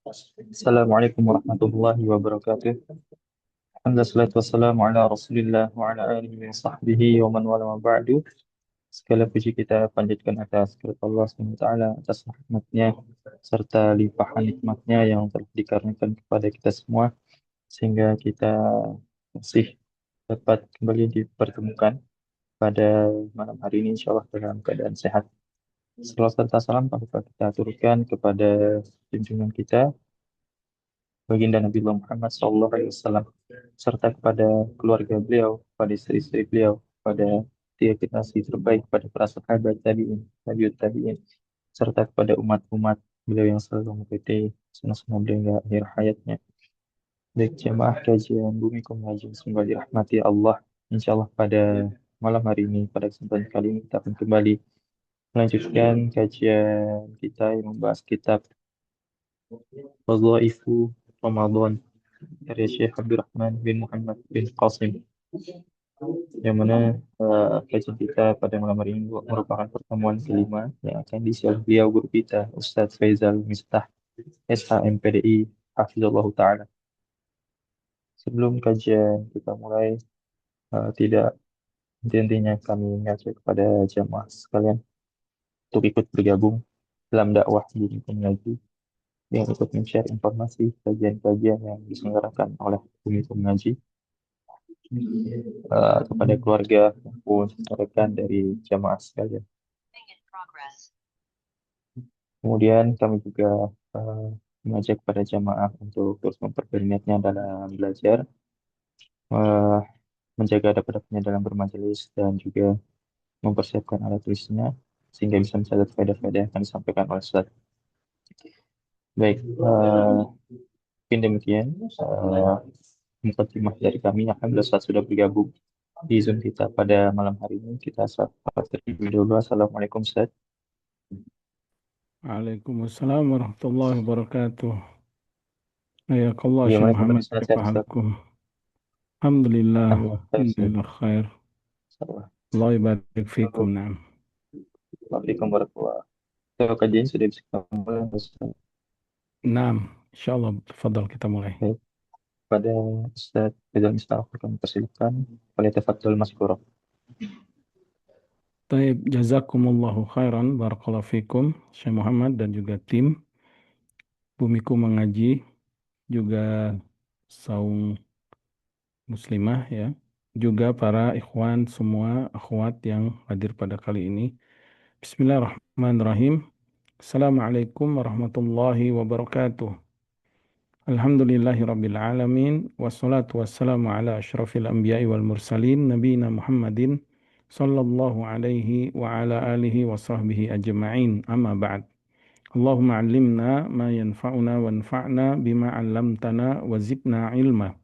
Assalamualaikum warahmatullahi wabarakatuh. Alhamdulillah salatu wassalamu ala Rasulillah wa ala alihi wa sahbihi wa man wala wa ba'du. Segala puji kita panjatkan atas kepada Allah SWT atas rahmatnya serta limpahan nikmatnya yang telah dikaruniakan kepada kita semua sehingga kita masih dapat kembali dipertemukan pada malam hari ini insyaallah dalam keadaan sehat. Salawat serta salam tanpa kita aturkan kepada junjungan kita baginda Nabi Muhammad SAW serta kepada keluarga beliau, pada istri-istri beliau, pada tiga generasi terbaik, pada para sahabat tabi'in, tabi'ut tabi'in, serta kepada umat-umat beliau yang selalu mengikuti sunnah-sunnah beliau hingga akhir hayatnya. Baik jemaah kajian Bumi Mengaji, semoga dirahmati Allah. Insya Allah pada malam hari ini, pada kesempatan kali ini kita akan kembali melanjutkan kajian kita yang membahas kitab Wadhaifu Ramadan karya Syekh Abdurrahman bin Muhammad bin Qasim, yang mana kajian kita pada malam hari ini merupakan pertemuan kelima yang akan diisi oleh beliau guru kita Ustadz Faizal Miftah SHMPDI Hafizallahu Ta'ala. Sebelum kajian kita mulai, tidak henti-hentinya kami mengajak kepada jamaah sekalian untuk ikut bergabung dalam dakwah di Mengaji yang ikut men-share informasi kajian-kajian yang diselenggarakan oleh Bumi Mengaji kepada keluarga maupun rekan dari jamaah sekalian. Kemudian kami juga eh, mengajak kepada jamaah untuk terus memperbaiki niatnya dalam belajar, eh, menjaga adab-adabnya dalam bermajelis dan juga mempersiapkan alat tulisnya sehingga bisa mencatat faedah-faedah yang akan disampaikan oleh Ustaz. Baik, mungkin demikian mukadimah dari kami. Alhamdulillah Ustaz sudah bergabung di Zoom kita pada malam hari ini. Kita sapa terlebih dahulu. Assalamualaikum Ustaz. Waalaikumsalam warahmatullahi wabarakatuh. Hayakallah Syekh Bagaimana kabar Muhammad, Ustaz? kaifa Sehat Ustaz? halukum? Alhamdulillah, Alhamdulillah, baik, Ustaz. alhamdulillah khair. Salam. Allah barik fikum, na'am. Assalamualaikum warahmatullahi wabarakatuh. So, kajian sudah bisa kita mulai, Ustaz. Naam, insyaallah, tafadhal kita mulai. Baik. Pada Ustaz Rizal Miftah kami persilakan oleh tafadhol Maskurah. Taib, jazakumullahu khairan, barakallahu fikum, Syekh Muhammad dan juga tim Bumiku Mengaji, juga saung muslimah ya, juga para ikhwan semua akhwat yang hadir pada kali ini. Bismillahirrahmanirrahim. Assalamualaikum warahmatullahi wabarakatuh. Alhamdulillahi rabbil alamin. Wassalatu wassalamu ala ashrafil anbiya'i wal mursalin. Nabina Muhammadin sallallahu alaihi wa ala alihi wa sahbihi ajma'in. Amma ba'd. Allahumma allimna ma yanfa'una wanfa'na bima 'allamtana wa zidna ilma.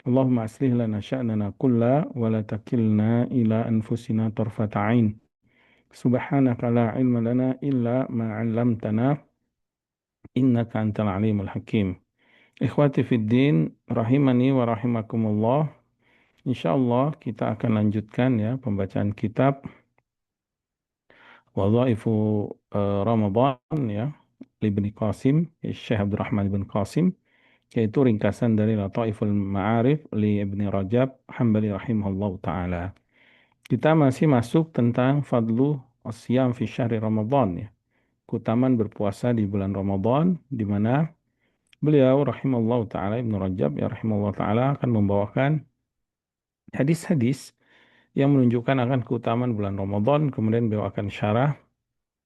Allahumma aslih lana sya'nana kulla wa la takilna ila anfusina tarfata 'ain. Subhanaka la ilma lana illa ma 'allamtana innaka antal alimul hakim. Ikhwati fiddin, rahimani wa rahimakumullah. Insyaallah kita akan lanjutkan ya pembacaan kitab Wadhaifu Ramadan ya Ibnu Qasim, Syekh Abdurrahman bin Qasim, yaitu ringkasan dari Lataiful Ma'arif li Ibni Rajab Hambali rahimahullah taala. Kita masih masuk tentang fadlu asyam fi syahri Ramadan ya. Keutamaan berpuasa di bulan Ramadan, di mana beliau rahimahullah taala Ibnu Rajab ya rahimahullah taala akan membawakan hadis-hadis yang menunjukkan akan keutamaan bulan Ramadan, kemudian beliau akan syarah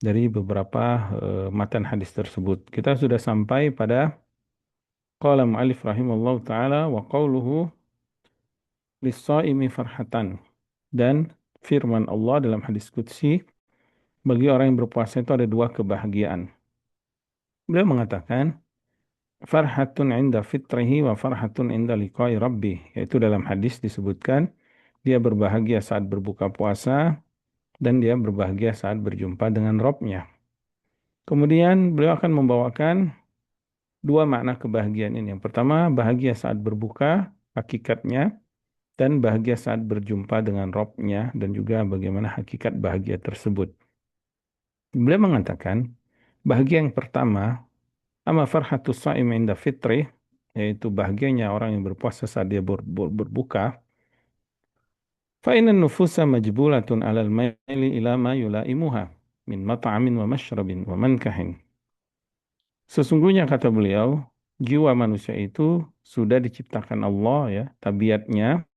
dari beberapa matan hadis tersebut. Kita sudah sampai pada qala mu'allif rahimahullah taala wa qawluhu lis-shaimi farhatan, dan firman Allah dalam hadis qudsi, bagi orang yang berpuasa itu ada dua kebahagiaan. Beliau mengatakan farhatun inda fitrihi wa farhatun inda liqa'i rabbih, yaitu dalam hadis disebutkan dia berbahagia saat berbuka puasa dan dia berbahagia saat berjumpa dengan Rabb-nya. Kemudian beliau akan membawakan dua makna kebahagiaan ini. Yang pertama, bahagia saat berbuka, hakikatnya, dan bahagia saat berjumpa dengan Rabb-nya, dan juga bagaimana hakikat bahagia tersebut. Beliau mengatakan, bahagia yang pertama Amma farhatus shaim inda fitri, yaitu bahagianya orang yang berpuasa saat dia berbuka, fa inna nufusa majbulatun alal maili ila ma yulaimuha min mat'amin wa mashrabin wa mankahin. Sesungguhnya kata beliau, jiwa manusia itu sudah diciptakan Allah ya, tabiatnya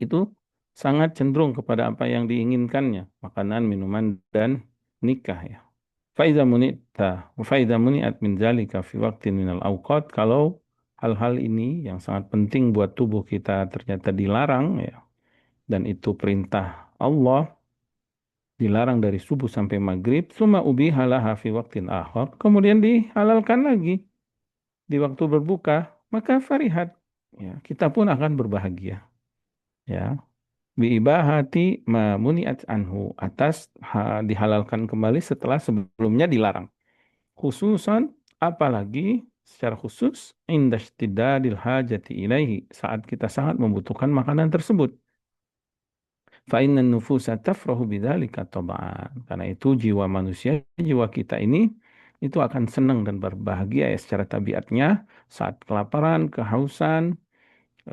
itu sangat cenderung kepada apa yang diinginkannya, makanan, minuman, dan nikah ya. Faiza munita, faiza muniat min zalika fi waqtin minal awqat, kalau hal-hal ini yang sangat penting buat tubuh kita ternyata dilarang ya, dan itu perintah Allah, dilarang dari subuh sampai maghrib, summa ubiha laha fi waqtin akhar, kemudian dihalalkan lagi di waktu berbuka, maka farihat ya, kita pun akan berbahagia ya. Biibahati ma muniat anhu, atas dihalalkan kembali setelah sebelumnya dilarang. Khususan, apalagi secara khusus indastidadil hajati ilaihi, saat kita sangat membutuhkan makanan tersebut. Fa innan nufusa tafrahu bidzalika tab'an. Karena itu jiwa manusia, jiwa kita ini itu akan senang dan berbahagia ya secara tabiatnya saat kelaparan, kehausan,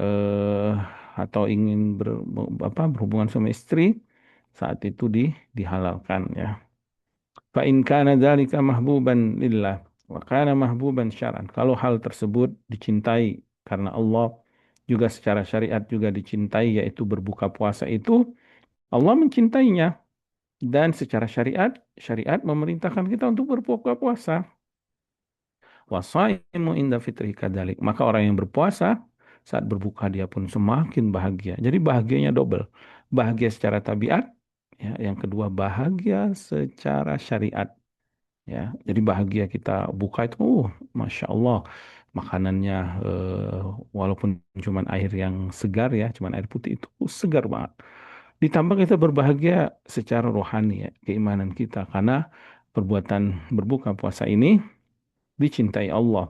eh, atau ingin berhubungan sama istri, saat itu dihalalkan ya. Fa in kana dzalika mahbuban lillah wa kana mahbuban syar'an. Kalau hal tersebut dicintai karena Allah, juga secara syariat juga dicintai, yaitu berbuka puasa itu Allah mencintainya, dan secara syariat, syariat memerintahkan kita untuk berbuka puasa. Wasaimu inda fitri kadzalik. Maka orang yang berpuasa saat berbuka dia pun semakin bahagia. Jadi bahagianya double. Bahagia secara tabiat, ya, yang kedua bahagia secara syariat. Ya, jadi bahagia kita buka itu, masya Allah, makanannya walaupun cuman air yang segar ya, cuman air putih itu segar banget. Ditambah kita berbahagia secara rohani ya, keimanan kita karena perbuatan berbuka puasa ini dicintai Allah.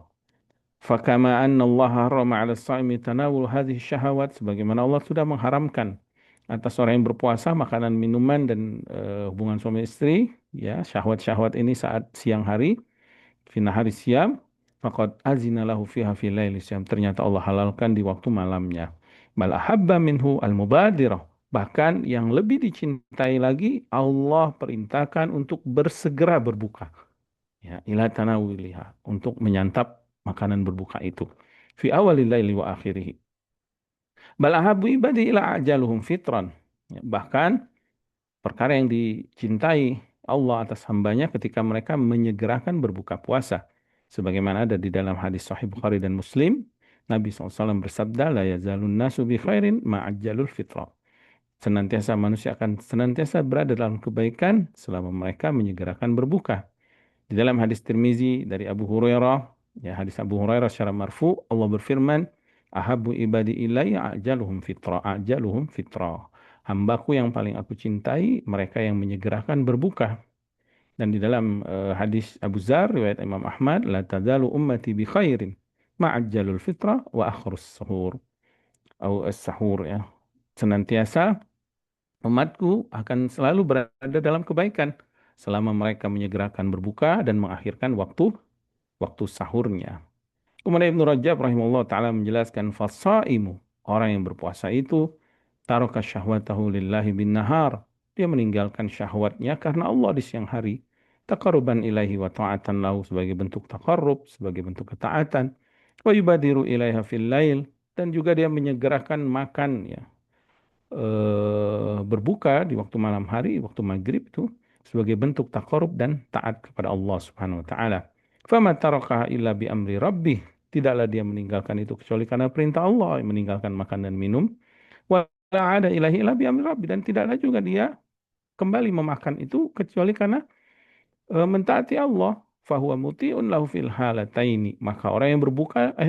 Fakama anna Allah harrama 'ala as-shaimi tanawul hadhihi syahawat, sebagaimana Allah sudah mengharamkan atas orang yang berpuasa makanan, minuman, dan hubungan suami istri ya, syahwat-syahwat ini saat siang hari, fi nahari siyam, faqad azina lahu fiha fi laili siyam, ternyata Allah halalkan di waktu malamnya. Bal ahabba minhu al-mubadirah, bahkan yang lebih dicintai lagi, Allah perintahkan untuk bersegera berbuka ya, ila tanawuliha, untuk menyantap makanan berbuka itu fi awalil laili wa akhirih. Bal ahabbu ibadi ila ajaluhum fitran. Ya, bahkan perkara yang dicintai Allah atas hambanya ketika mereka menyegerakan berbuka puasa. Sebagaimana ada di dalam hadis Sahih Bukhari dan Muslim, Nabi SAW bersabda, la yazalun nasu bi khairin ma'ajjalul fitra. Senantiasa manusia akan senantiasa berada dalam kebaikan selama mereka menyegerakan berbuka. Di dalam hadis Tirmizi dari Abu Hurairah, ya, hadis Abu Hurairah secara marfu, Allah berfirman, "Ahabbu ibadi ilayya ajaluhum fitra, ajaluhum fitra." Hambaku yang paling aku cintai mereka yang menyegerakan berbuka. Dan di dalam hadis Abu Zar riwayat Imam Ahmad, la tazalu ummati bi khairin ma'ajjalul fitra wa akhrus suhur atau as-sahur ya. Senantiasa umatku akan selalu berada dalam kebaikan selama mereka menyegerakan berbuka dan mengakhirkan waktu waktu sahurnya. Kemudian Ibnu Rajab rahimahullah taala menjelaskan, fasaimu, orang yang berpuasa itu, taraka syahwatahu lillahi bin nahar, dia meninggalkan syahwatnya karena Allah di siang hari, taqarruban ilaihi wa ta'atan lahu, sebagai bentuk taqarrub, sebagai bentuk ketaatan, wa yubadiru ilaiha fil lail, dan juga dia menyegerakan makan ya, berbuka di waktu malam hari, waktu maghrib itu sebagai bentuk takarub dan taat kepada Allah Subhanahu wa taala. Fama tarakaha illa bi amri rabbih, tidaklah dia meninggalkan itu kecuali karena perintah Allah, meninggalkan makan dan minum. Wa la ada ilahi illa bi amri rabbih, dan tidaklah juga dia kembali memakan itu kecuali karena mentaati Allah. Fahuwa muti'un lahu fil halataini, maka orang yang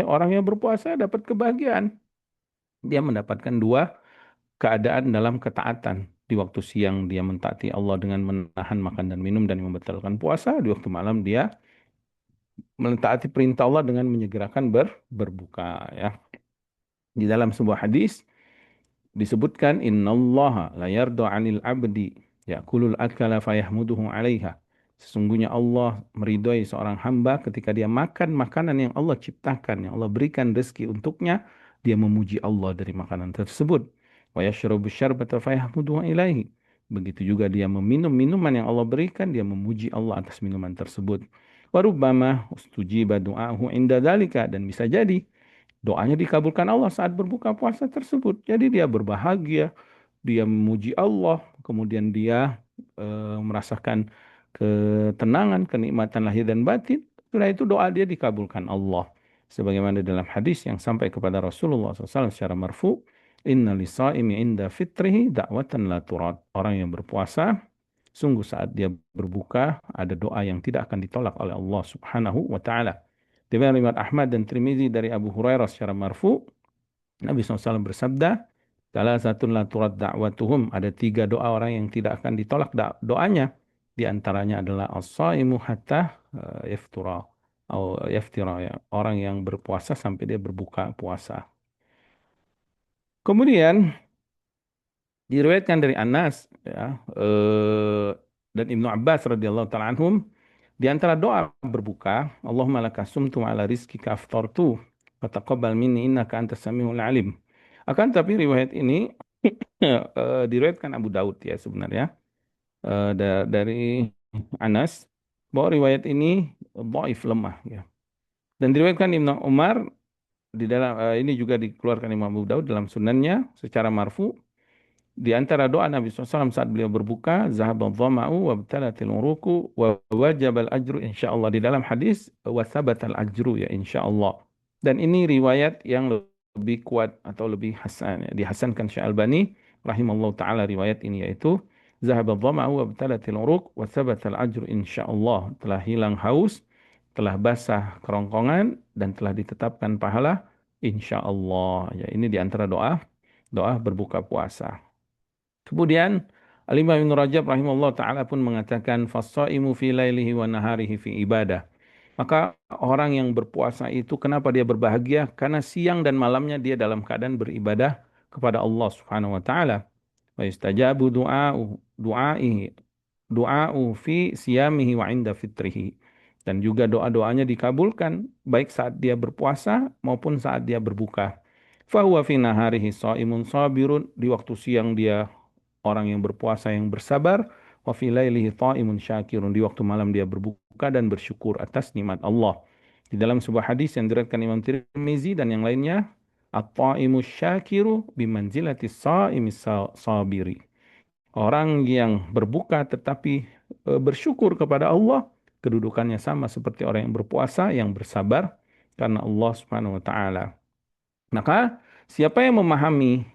orang yang berpuasa dapat kebahagiaan. Dia mendapatkan dua keadaan dalam ketaatan. Di waktu siang dia mentaati Allah dengan menahan makan dan minum dan membatalkan puasa. Di waktu malam dia mentaati perintah Allah dengan menyegerakan berbuka ya. Di dalam sebuah hadis disebutkan, innallaha la yarda 'anil 'abdi ya'kulul akala fayahmuduhu 'alaiha. Sesungguhnya Allah meridhoi seorang hamba ketika dia makan makanan yang Allah ciptakan, yang Allah berikan rezeki untuknya, dia memuji Allah dari makanan tersebut. Wa yashrabu syarbata fayahmuduhu ilaihi. Begitu juga dia meminum minuman yang Allah berikan, dia memuji Allah atas minuman tersebut. Wa rubbama ustujiba du'ahu inda dzalika, dan bisa jadi doanya dikabulkan Allah saat berbuka puasa tersebut. Jadi dia berbahagia, dia memuji Allah, kemudian dia merasakan ketenangan, kenikmatan lahir dan batin. Setelah itu doa dia dikabulkan Allah. Sebagaimana dalam hadis yang sampai kepada Rasulullah SAW secara marfu, Inna lisaimi inda fitrihi da'watan la turad. Orang yang berpuasa, sungguh saat dia berbuka, ada doa yang tidak akan ditolak oleh Allah Subhanahu wa Ta'ala. Demikian riwayat Ahmad dan Tirmizi dari Abu Hurairah secara marfu, Nabi SAW bersabda, salah satu la turad da'watuhum, ada tiga doa orang yang tidak akan ditolak doanya. Di antaranya adalah as-saimu hatta yaftura atau yaftira, ya, orang yang berpuasa sampai dia berbuka puasa. Kemudian diriwayatkan dari Anas, ya, dan Ibnu Abbas radhiyallahu taala anhum, di antara doa berbuka, Allahumma laka sumtu ala rizkika aftartu fataqabbal minni innaka antas samiul alim. Akan tapi riwayat ini diriwayatkan Abu Daud ya sebenarnya, dari Anas, bahwa riwayat ini dhaif, lemah ya. Dan diriwayatkan Ibnu Umar di dalam, ini juga dikeluarkan Imam Abu Daud dalam sunannya secara marfu. Di antara doa Nabi SAW saat beliau berbuka, zahabal dhama'u wa btalatil uruku wa wajabal ajru insyaallah. Di dalam hadis, wa thabatal ajru ya insyaallah. Dan ini riwayat yang lebih kuat atau lebih hasan, ya. Dihasankan Syekh Albani rahimallahu taala riwayat ini, yaitu zahabal dhama'u wa btalatil uruk wa thabatal ajru insyaallah. Telah hilang haus, telah basah kerongkongan, dan telah ditetapkan pahala insyaallah. Ya, ini di antara doa berbuka puasa. Kemudian Al-Imam Ibnu Rajab rahimahullah taala pun mengatakan fasaimu fi lailihi wa naharihi fi ibadah. Maka orang yang berpuasa itu kenapa dia berbahagia? Karena siang dan malamnya dia dalam keadaan beribadah kepada Allah Subhanahu wa taala. Wa yustajabu du'a'u fi siyamihi wa inda fitrihi. Dan juga doa-doanya dikabulkan baik saat dia berpuasa maupun saat dia berbuka. Fahuwa fi naharihi shaimun sabirun, di waktu siang dia orang yang berpuasa yang bersabar, wa fi lailihi ta'imun syakirun, di waktu malam dia berbuka dan bersyukur atas nikmat Allah. Di dalam sebuah hadis yang diriwayatkan Imam Tirmizi dan yang lainnya, at-ta'imu syakiru bimanzilati sha'imis sabiri. Orang yang berbuka tetapi bersyukur kepada Allah, kedudukannya sama seperti orang yang berpuasa yang bersabar karena Allah Subhanahu wa taala. Maka siapa yang memahami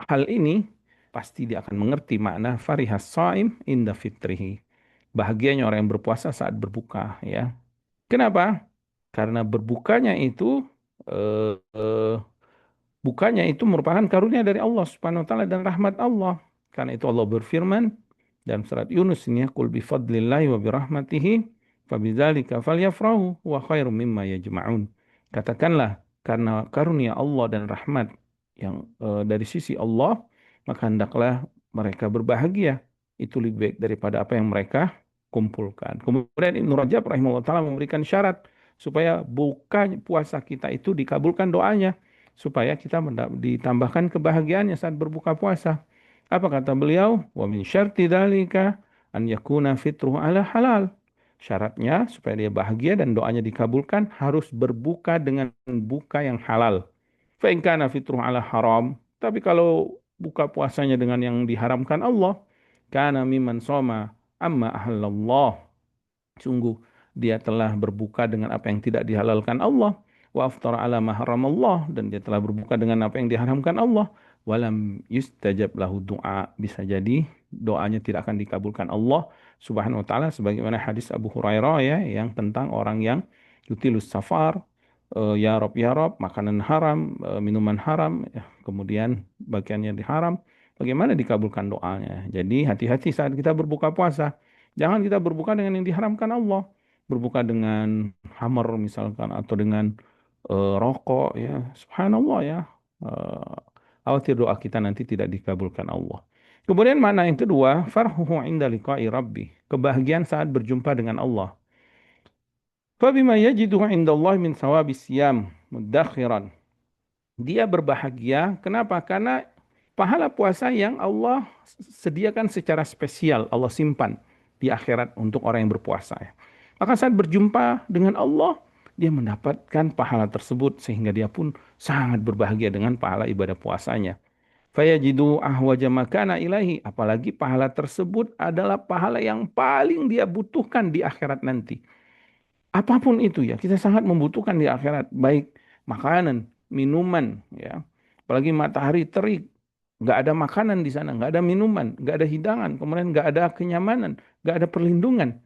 hal ini, pasti dia akan mengerti makna farihas shaim inda fitrihi. Bahagianya orang yang berpuasa saat berbuka, ya. Kenapa? Karena berbukanya itu eh, eh, bukanya itu merupakan karunia dari Allah Subhanahu wa taala dan rahmat Allah. Karena itu Allah berfirman dalam surat Yunus ini, qul bi fadlillahi wa bi rahmatihi fabidzalika falyafrahu wa khairum mimma yajma'un. Katakanlah, karena karunia Allah dan rahmat yang dari sisi Allah, maka hendaklah mereka berbahagia. Itu lebih baik daripada apa yang mereka kumpulkan. Kemudian Ibnu Rajab rahimahullah taala memberikan syarat supaya buka puasa kita itu dikabulkan doanya, supaya kita ditambahkan kebahagiaannya saat berbuka puasa. Apa kata beliau? Wa min syarti dzalika an yakuna fitruhu ala halal. Syaratnya supaya dia bahagia dan doanya dikabulkan harus berbuka dengan buka yang halal. Fa in kana fitruhu ala haram. Tapi kalau buka puasanya dengan yang diharamkan Allah, kana mimman soma amma ahallallah. Sungguh dia telah berbuka dengan apa yang tidak dihalalkan Allah. Wa aftara ala ma haramallah, dan dia telah berbuka dengan apa yang diharamkan Allah. Walam yustajab lahu du'a. Bisa jadi doanya tidak akan dikabulkan Allah Subhanahu wa taala, sebagaimana hadis Abu Hurairah ya, yang tentang orang yang yutilus safar, ya Rob, makanan haram, minuman haram, ya, kemudian bagiannya diharam, bagaimana dikabulkan doanya. Jadi hati-hati saat kita berbuka puasa. Jangan kita berbuka dengan yang diharamkan Allah. Berbuka dengan hammer misalkan, atau dengan rokok ya. Subhanallah ya. Eh, Khawatir doa kita nanti tidak dikabulkan Allah. Kemudian makna yang kedua, farhuhu inda liqa'i rabbi, kebahagiaan saat berjumpa dengan Allah. Fabima yajidu indallahi min thawabis siyam mudakhiran. Dia berbahagia, kenapa? Karena pahala puasa yang Allah sediakan secara spesial, Allah simpan di akhirat untuk orang yang berpuasa. Maka saat berjumpa dengan Allah, dia mendapatkan pahala tersebut sehingga dia pun sangat berbahagia dengan pahala ibadah puasanya. Fayajidu ahwaja makana ilahi, apalagi pahala tersebut adalah pahala yang paling dia butuhkan di akhirat nanti. Apapun itu ya, kita sangat membutuhkan di akhirat, baik makanan, minuman, ya. Apalagi matahari terik, nggak ada makanan di sana, nggak ada minuman, nggak ada hidangan, kemudian nggak ada kenyamanan, nggak ada perlindungan.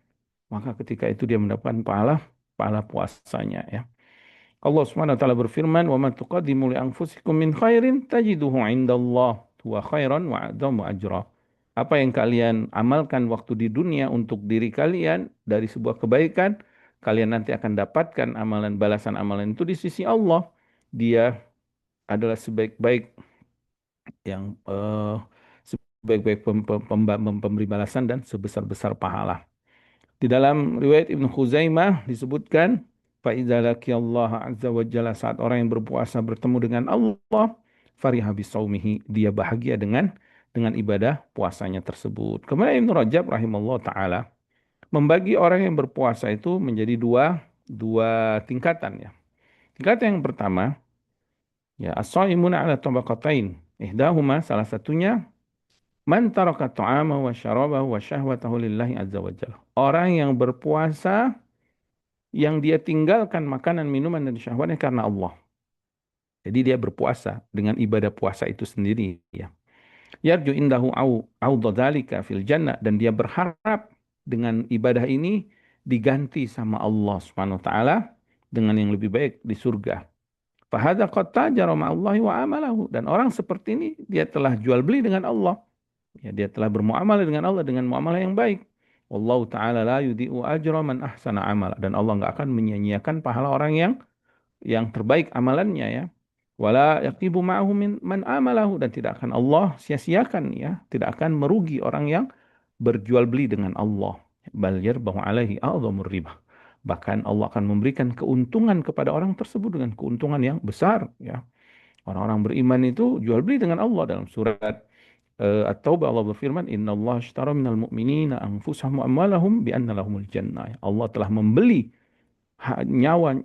Maka ketika itu dia mendapatkan pahala, pahala puasanya, ya. Allah Subhanahu wa taala berfirman, "Wa ma tuqaddimu li anfusikum min khairin tajiduhu 'indallah huwa khairan wa 'adzamu ajra." Apa yang kalian amalkan waktu di dunia untuk diri kalian dari sebuah kebaikan, kalian nanti akan dapatkan amalan balasan amalan itu di sisi Allah. Dia adalah sebaik-baik yang sebaik-baik pemberi balasan dan sebesar-besar pahala. Di dalam riwayat Ibnu Khuzaimah disebutkan, فَإِذَا لَقِيَ اللَّهَ عَزَّ وَجَلَ, saat orang yang berpuasa bertemu dengan Allah, فَرِحَ بِصَوْمِهِ, dia bahagia dengan ibadah puasanya tersebut. Kemudian Ibnu Rajab rahimahullah taala membagi orang yang berpuasa itu menjadi dua tingkatan, ya. Tingkatan yang pertama, ya, as-shaimuna ala tabaqatain. Ihdahuma, salah satunya, man taraka ta'ama wa syarabahu wa syahwatahu lillahi azza wa jalla. Orang yang berpuasa yang dia tinggalkan makanan, minuman dan syahwatnya karena Allah. Jadi dia berpuasa dengan ibadah puasa itu sendiri, ya. Yarju indahu au dzalika fil jannah, dan dia berharap dengan ibadah ini diganti sama Allah Subhanahu wa taala dengan yang lebih baik di surga. Fahadza qad tajara ma'allahi wa amalahu, dan orang seperti ini dia telah jual beli dengan Allah. Ya, dia telah bermuamalah dengan Allah dengan muamalah yang baik. Wallahu taala la yudhi'u ajra man ahsana amala, dan Allah enggak akan menyia-nyiakan pahala orang yang terbaik amalannya, ya. Wala yaqibu ma'ahu man amalahu, dan tidak akan Allah sia-siakan, ya, tidak akan merugi orang yang berjual beli dengan Allah. Bal yarbahu alaihi a'dhamur riba. Bahkan Allah akan memberikan keuntungan kepada orang tersebut dengan keuntungan yang besar, ya. Orang-orang beriman itu jual beli dengan Allah. Dalam surat At-Taubah Allah berfirman, "Innallaha ashtara minal mu'minina anfusahum wa amwalahum bi anna lahumul jannah." Allah telah membeli nyawa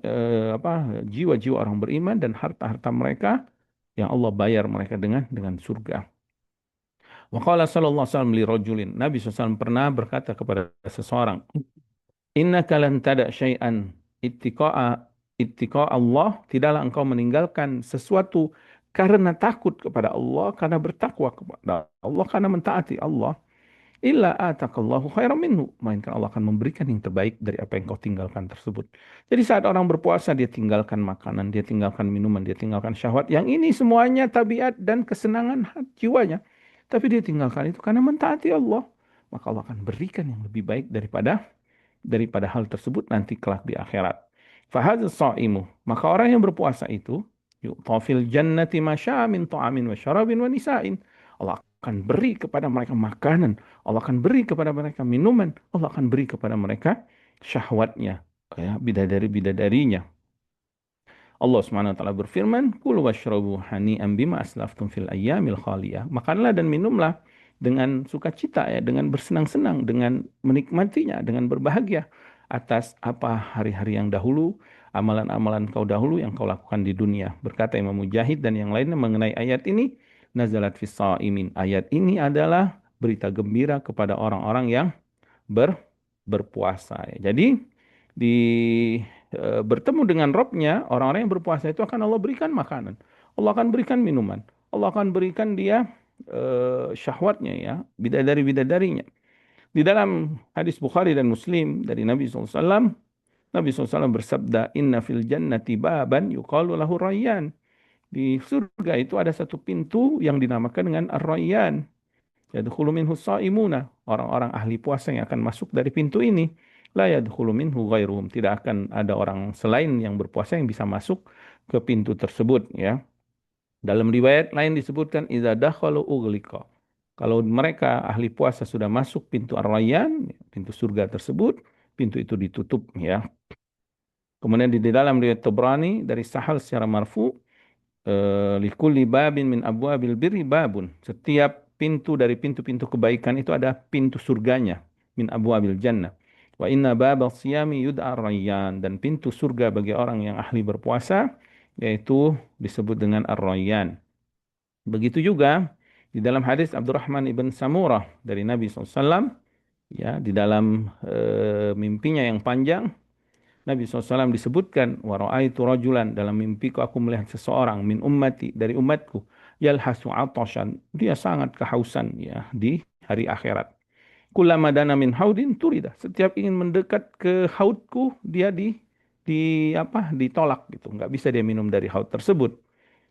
jiwa-jiwa orang beriman dan harta-harta mereka yang Allah bayar mereka dengan surga. Wa qala sallallahu alaihi wasallam li rajulin. Nabi SAW pernah berkata kepada seseorang, "Innaka lan tada' syai'an ittiqa Allah, tidaklah engkau meninggalkan sesuatu karena takut kepada Allah, karena bertakwa kepada Allah, karena mentaati Allah. Illa atakallahu khairan minhu, melainkan Allah akan memberikan yang terbaik dari apa yang kau tinggalkan tersebut." Jadi saat orang berpuasa, dia tinggalkan makanan, dia tinggalkan minuman, dia tinggalkan syahwat. Yang ini semuanya tabiat dan kesenangan jiwanya. Tapi dia tinggalkan itu karena mentaati Allah. Maka Allah akan berikan yang lebih baik daripada hal tersebut nanti kelak di akhirat. Fahadz shaimu, maka orang yang berpuasa itu yu'tafil jannati masya min ta'amin wa syarabin wa nisa'in. Allah akan beri kepada mereka makanan, Allah akan beri kepada mereka minuman, Allah akan beri kepada mereka syahwatnya, ya, bidadari-bidadarinya. Allah Subhanahu wa taala berfirman, "Kulu washrabu hani'an bima aslaftum fil ayyamil khaliyah." Makanlah dan minumlah dengan sukacita, ya, dengan bersenang-senang, dengan menikmatinya, dengan berbahagia atas apa hari-hari yang dahulu, amalan-amalan kau dahulu yang kau lakukan di dunia. Berkata Imam Mujahid dan yang lainnya mengenai ayat ini, nazalat fis shaimin. Ayat ini adalah berita gembira kepada orang-orang yang ber, berpuasa, ya. Jadi di bertemu dengan Robnya, orang-orang yang berpuasa itu akan Allah berikan makanan, Allah akan berikan minuman, Allah akan berikan dia syahwatnya, ya, bidadari-bidadarinya. Di dalam hadis Bukhari dan Muslim dari Nabi SAW, Nabi SAW bersabda, "Inna fil jannati baban yuqalu lahu Rayyan." Di surga itu ada satu pintu yang dinamakan dengan Ar-Rayyan. Yadkhulu minhu shaimuna. Orang-orang ahli puasa yang akan masuk dari pintu ini. La yadkhulu minhu ghairuhum. Tidak akan ada orang selain yang berpuasa yang bisa masuk ke pintu tersebut, ya. Dalam riwayat lain disebutkan idza dakhalu ughliqa. Kalau mereka ahli puasa sudah masuk pintu Ar-Rayyan, pintu surga tersebut, pintu itu ditutup ya. Kemudian di dalam riwayat Tabrani dari Sahal secara marfu, likulli babin min abwabil birri babun. Setiap pintu dari pintu-pintu kebaikan itu ada pintu surganya, min abwabil jannah. Wa inna babal siyami yud'a rayyan, dan pintu surga bagi orang yang ahli berpuasa yaitu disebut dengan ar-rayyan. Begitu juga di dalam hadis Abdurrahman ibn Samurah dari Nabi SAW, ya, di dalam mimpinya yang panjang, Nabi SAW disebutkan, wa ra'aitu rajulan, dalam mimpiku aku melihat seseorang min ummati, dari umatku, yalhasu atashan, dia sangat kehausan ya di hari akhirat. Kullama dana min haudin turida, setiap ingin mendekat ke haudku dia ditolak gitu, nggak bisa dia minum dari haud tersebut.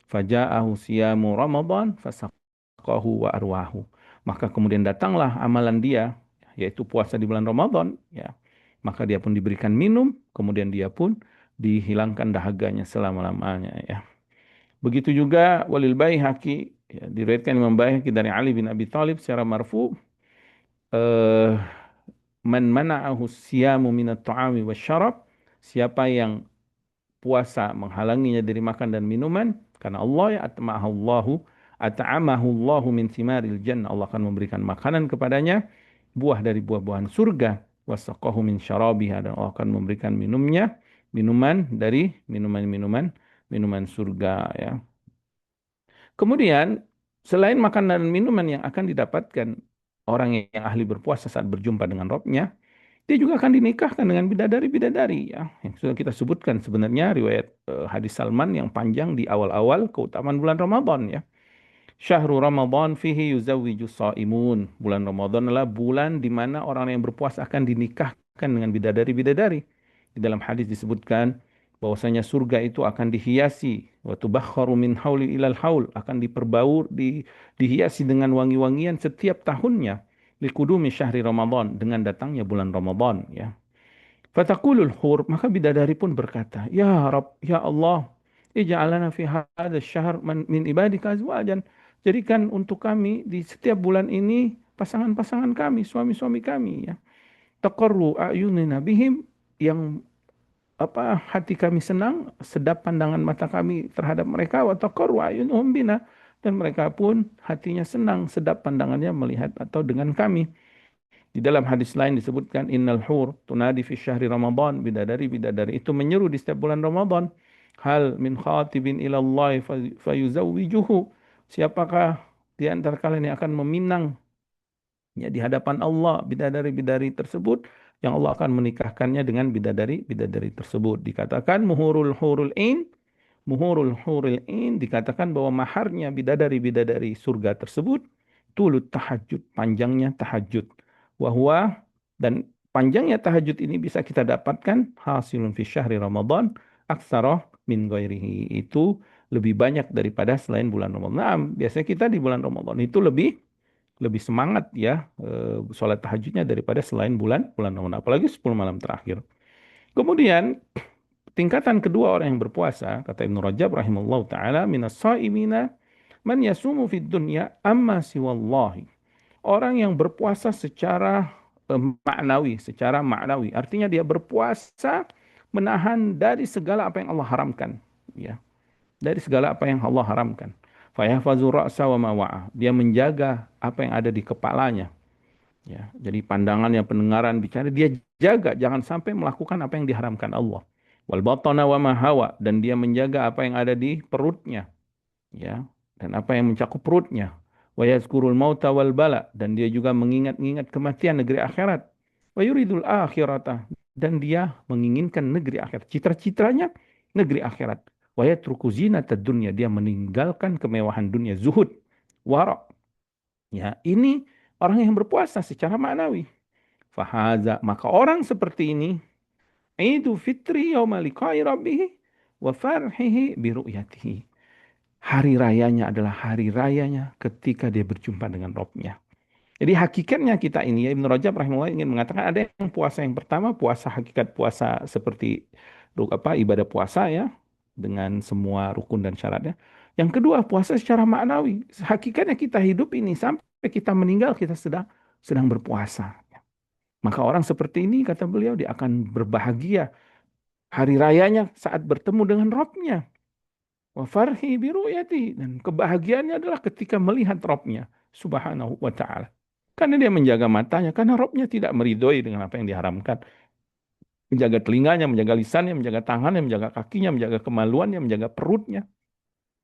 Faja'ahu siyamu Ramadan fasaqahu wa arwahu. Maka kemudian datanglah amalan dia, yaitu puasa di bulan Ramadan, ya. Maka dia pun diberikan minum, kemudian dia pun dihilangkan dahaganya selama-lamanya, ya. Begitu juga walil Baihaqi, ya, diriwayatkan Imam Baihaqi dari Ali bin Abi Thalib secara marfu, eh, man mana'ahu siyamu minat ta'ami wasyarab, siapa yang puasa menghalanginya dari makan dan minuman, karena Allah ya at'amahu Allahu min thimaril jannah, Allah akan memberikan makanan kepadanya buah dari buah-buahan surga, wasaqahu min syarabiha, dan Allah akan memberikan minuman dari minuman surga, ya. Kemudian selain makanan dan minuman yang akan didapatkan orang yang ahli berpuasa saat berjumpa dengan Rabb-nya, dia juga akan dinikahkan dengan bidadari-bidadari ya. Yang sudah kita sebutkan sebenarnya riwayat hadis Salman yang panjang di awal-awal keutamaan bulan Ramadan ya. Syahrul Ramadan fihi yuzawwiju shaimun. Bulan Ramadan adalah bulan di mana orang yang berpuasa akan dinikahkan dengan bidadari-bidadari. Di dalam hadis disebutkan bahwasanya surga itu akan dihiasi wa tubakharu min hauli ilal haul, akan dihiasi dengan wangi-wangian setiap tahunnya liqudumi syahri Ramadan, dengan datangnya bulan Ramadan ya. Fataqulul hur, maka bidadari pun berkata, ya Rabb, ya Allah, ij'alana fi hadzal syahr min ibadika azwajan. Jadikan untuk kami di setiap bulan ini pasangan-pasangan kami, suami-suami kami ya. Taqarru a'yunina bihim, yang hati kami senang, sedap pandangan mata kami terhadap mereka, wa taqarru a'yunuhum bina, dan mereka pun hatinya senang, sedap pandangannya melihat atau dengan kami. Di dalam hadis lain disebutkan innal hur tunadi fi syahri Ramadan, bidadari-bidadari itu menyeru di setiap bulan Ramadan, hal min khatibin ila Allah fayuzawwijuhu, siapakah di antara kalian yang akan meminang ya di hadapan Allah bidadari-bidadari tersebut, yang Allah akan menikahkannya dengan bidadari-bidadari tersebut. Dikatakan muhurul huril in, dikatakan bahwa maharnya bidadari-bidadari surga tersebut tulut tahajud, panjangnya tahajud. Wahwa, dan panjangnya tahajud ini bisa kita dapatkan hasilun fi syahri Ramadan aktsara min ghairihi, itu lebih banyak daripada selain bulan Ramadan. Nah, biasanya kita di bulan Ramadan itu lebih lebih semangat ya, sholat tahajudnya daripada selain bulan bulan Ramadan, apalagi 10 malam terakhir. Kemudian tingkatan kedua orang yang berpuasa, kata Ibnu Rajab rahimahullah taala, minas shaimina man yasumu fid dunya amma siwallahi. Orang yang berpuasa secara maknawi, artinya dia berpuasa menahan dari segala apa yang Allah haramkan, ya, dari segala apa yang Allah haramkan. Fayahfazu ra'sa wa ma wa'a. Dia menjaga apa yang ada di kepalanya, ya. Jadi pandangannya, pendengaran, bicara dia jaga jangan sampai melakukan apa yang diharamkan Allah. Wal batana wa ma hawa, dan dia menjaga apa yang ada di perutnya, ya, dan apa yang mencakup perutnya. Wa yazkurul mauta wal bala, dan dia juga mengingat-ingat kematian, negeri akhirat. Wa yuridul akhirata, dan dia menginginkan negeri akhirat. Cita-citanya negeri akhirat. Wa yatruku zinatad dunya, dia meninggalkan kemewahan dunia, zuhud, wara. Ya, ini orang yang berpuasa secara maknawi. Fahaza, maka orang seperti ini Idul Fitri yauma liqa'i rabbih wa farhihi bi ru'yatihi. Hari rayanya adalah hari rayanya ketika dia berjumpa dengan Rabb-nya. Jadi hakikatnya kita ini, ya, Ibnu Rajab rahimahullah ingin mengatakan ada yang puasa yang pertama, puasa hakikat puasa seperti ibadah puasa ya, dengan semua rukun dan syaratnya. Yang kedua, puasa secara maknawi. Hakikatnya kita hidup ini sampai kita meninggal kita sedang berpuasa. Maka orang seperti ini kata beliau dia akan berbahagia hari rayanya saat bertemu dengan Robnya. Wa farhi bi ru'yati, dan kebahagiaannya adalah ketika melihat Robnya subhanahu wa ta'ala. Karena dia menjaga matanya, karena Robnya tidak meridhoi dengan apa yang diharamkan. Menjaga telinganya, menjaga lisannya, menjaga tangannya, menjaga kakinya, menjaga kemaluannya, menjaga perutnya,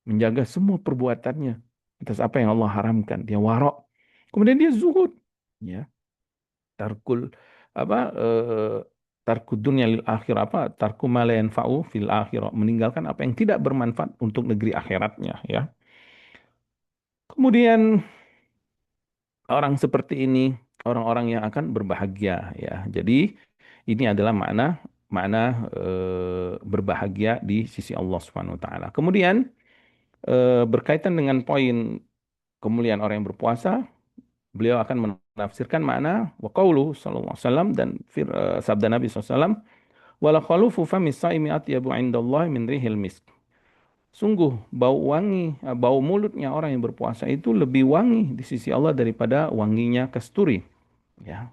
menjaga semua perbuatannya atas apa yang Allah haramkan. Dia warok. Kemudian dia zuhud. Ya, tarkul apa tarkud dunya lil akhir, apa tarku ma la yanfa'u fil akhirah, meninggalkan apa yang tidak bermanfaat untuk negeri akhiratnya, ya. Kemudian orang seperti ini orang-orang yang akan berbahagia, ya. Jadi ini adalah makna makna berbahagia di sisi Allah Subhanahu wa taala. Kemudian berkaitan dengan poin kemuliaan orang yang berpuasa, beliau akan menafsirkan makna wa qaulu sallallahu alaihi wasallam dan sabda Nabi SAW, wala khalufu fami saimi atyabu indallahi min rihil misk. Sungguh bau mulutnya orang yang berpuasa itu lebih wangi di sisi Allah daripada wanginya kasturi. Ya.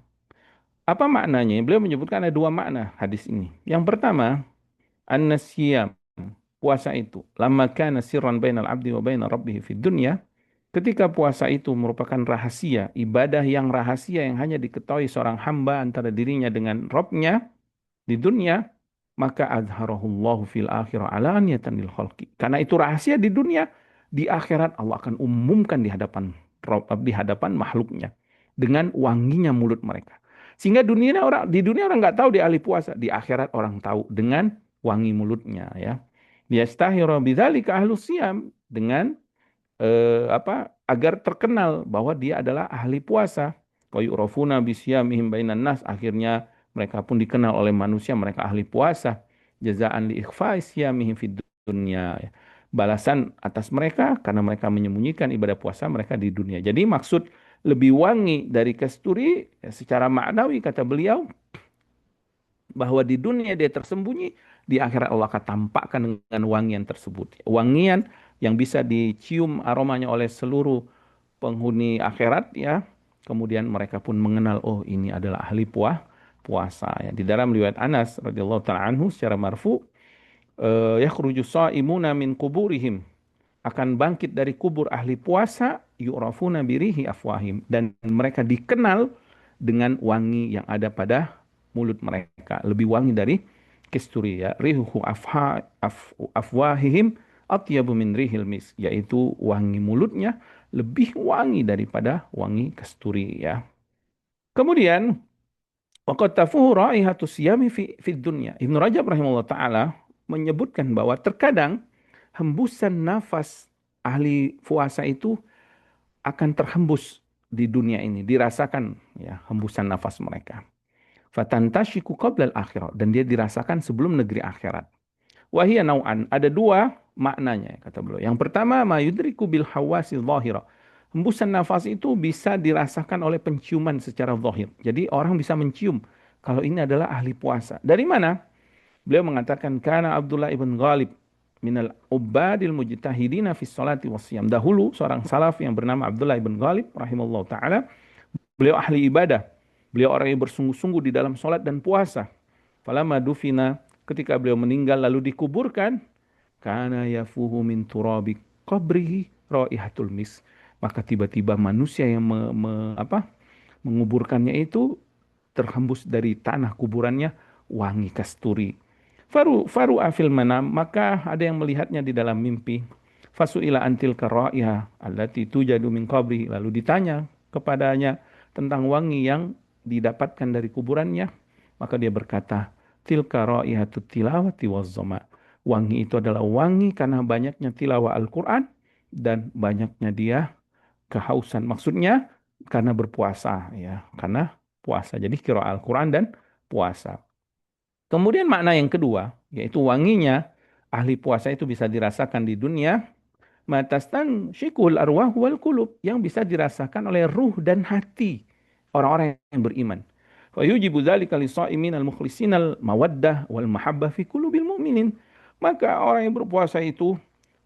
Apa maknanya? Beliau menyebutkan ada dua makna hadis ini. Yang pertama, an-nasiyam, puasa itu lamma kana sirran bainal abdi wa baina rabbih fid dunya. Ketika puasa itu merupakan rahasia, ibadah yang rahasia yang hanya diketahui seorang hamba antara dirinya dengan Rabb-nya di dunia, maka azharahullahu fil akhirah alaniyatan lil khalqi. Karena itu rahasia di dunia, di akhirat Allah akan umumkan di hadapan makhluknya dengan wanginya mulut mereka. Sehingga di dunia orang nggak tahu dia ahli puasa, di akhirat orang tahu dengan wangi mulutnya, ya. Yastahiru bidzalika ahlus siyam, dengan agar terkenal bahwa dia adalah ahli puasa. Wa yu'rafuna bisyamihim bainan nas, akhirnya mereka pun dikenal oleh manusia mereka ahli puasa. Jazaan li ikhfa'i syamihim fid dunya. Balasan atas mereka karena mereka menyembunyikan ibadah puasa mereka di dunia. Jadi maksud lebih wangi dari kasturi secara maknawi kata beliau bahwa di dunia dia tersembunyi, di akhirat Allah akan tampakkan dengan wangian tersebut. Wangian yang bisa dicium aromanya oleh seluruh penghuni akhirat, ya. Kemudian mereka pun mengenal, oh ini adalah ahli puasa, ya. Di dalam riwayat Anas radhiyallahu taala anhu secara marfu, yakhruju shaimuna min kuburihim, akan bangkit dari kubur ahli puasa, yu'rafuna birihi afwahim, dan mereka dikenal dengan wangi yang ada pada mulut mereka, lebih wangi dari kasturi, ya. Rihuhu afwahihim atyabu min rihil mis, yaitu wangi mulutnya lebih wangi daripada wangi kasturi, ya. Kemudian waqad tafuhu raihatu siyami fi dunya. Ibnu Rajab rahimahullah taala menyebutkan bahwa terkadang hembusan nafas ahli puasa itu akan terhembus di dunia ini, dirasakan, ya, hembusan nafas mereka. Fatantashiku qabla al-akhirah, dan dia dirasakan sebelum negeri akhirat. Wahia nau'an, ada dua maknanya kata beliau. Yang pertama, ma yudriku bil hawasi dhahira. Hembusan nafas itu bisa dirasakan oleh penciuman secara zahir. Jadi orang bisa mencium kalau ini adalah ahli puasa. Dari mana? Beliau mengatakan kana Abdullah ibn Ghalib minal ubadil mujtahidina fi sholati wasyam. Dahulu seorang salaf yang bernama Abdullah ibn Ghalib rahimahullah taala, beliau ahli ibadah. Beliau orang yang bersungguh-sungguh di dalam sholat dan puasa. Falamma dufina, ketika beliau meninggal lalu dikuburkan, kana yafuhu min turabi qabrihi raihatul mis. Maka tiba-tiba manusia yang menguburkannya itu terhembus dari tanah kuburannya wangi kasturi. Faru afil manam, maka ada yang melihatnya di dalam mimpi. Fasu'ila antil karaiha allati tujadu min qabri, lalu ditanya kepadanya tentang wangi yang didapatkan dari kuburannya. Maka dia berkata, tilka raihatu tilawati wazzama. Wangi itu adalah wangi karena banyaknya tilawah Al-Quran dan banyaknya dia kehausan. Maksudnya karena berpuasa, ya, karena puasa. Jadi kira Al-Quran dan puasa. Kemudian makna yang kedua, yaitu wanginya ahli puasa itu bisa dirasakan di dunia, matastan syikul arwah wal kulub, yang bisa dirasakan oleh ruh dan hati orang-orang yang beriman. Fa yujibu dzalika lis-shaimin al-mukhlisin al-mawaddah wal mahabbah fi qulubil mu'minin. Maka orang yang berpuasa itu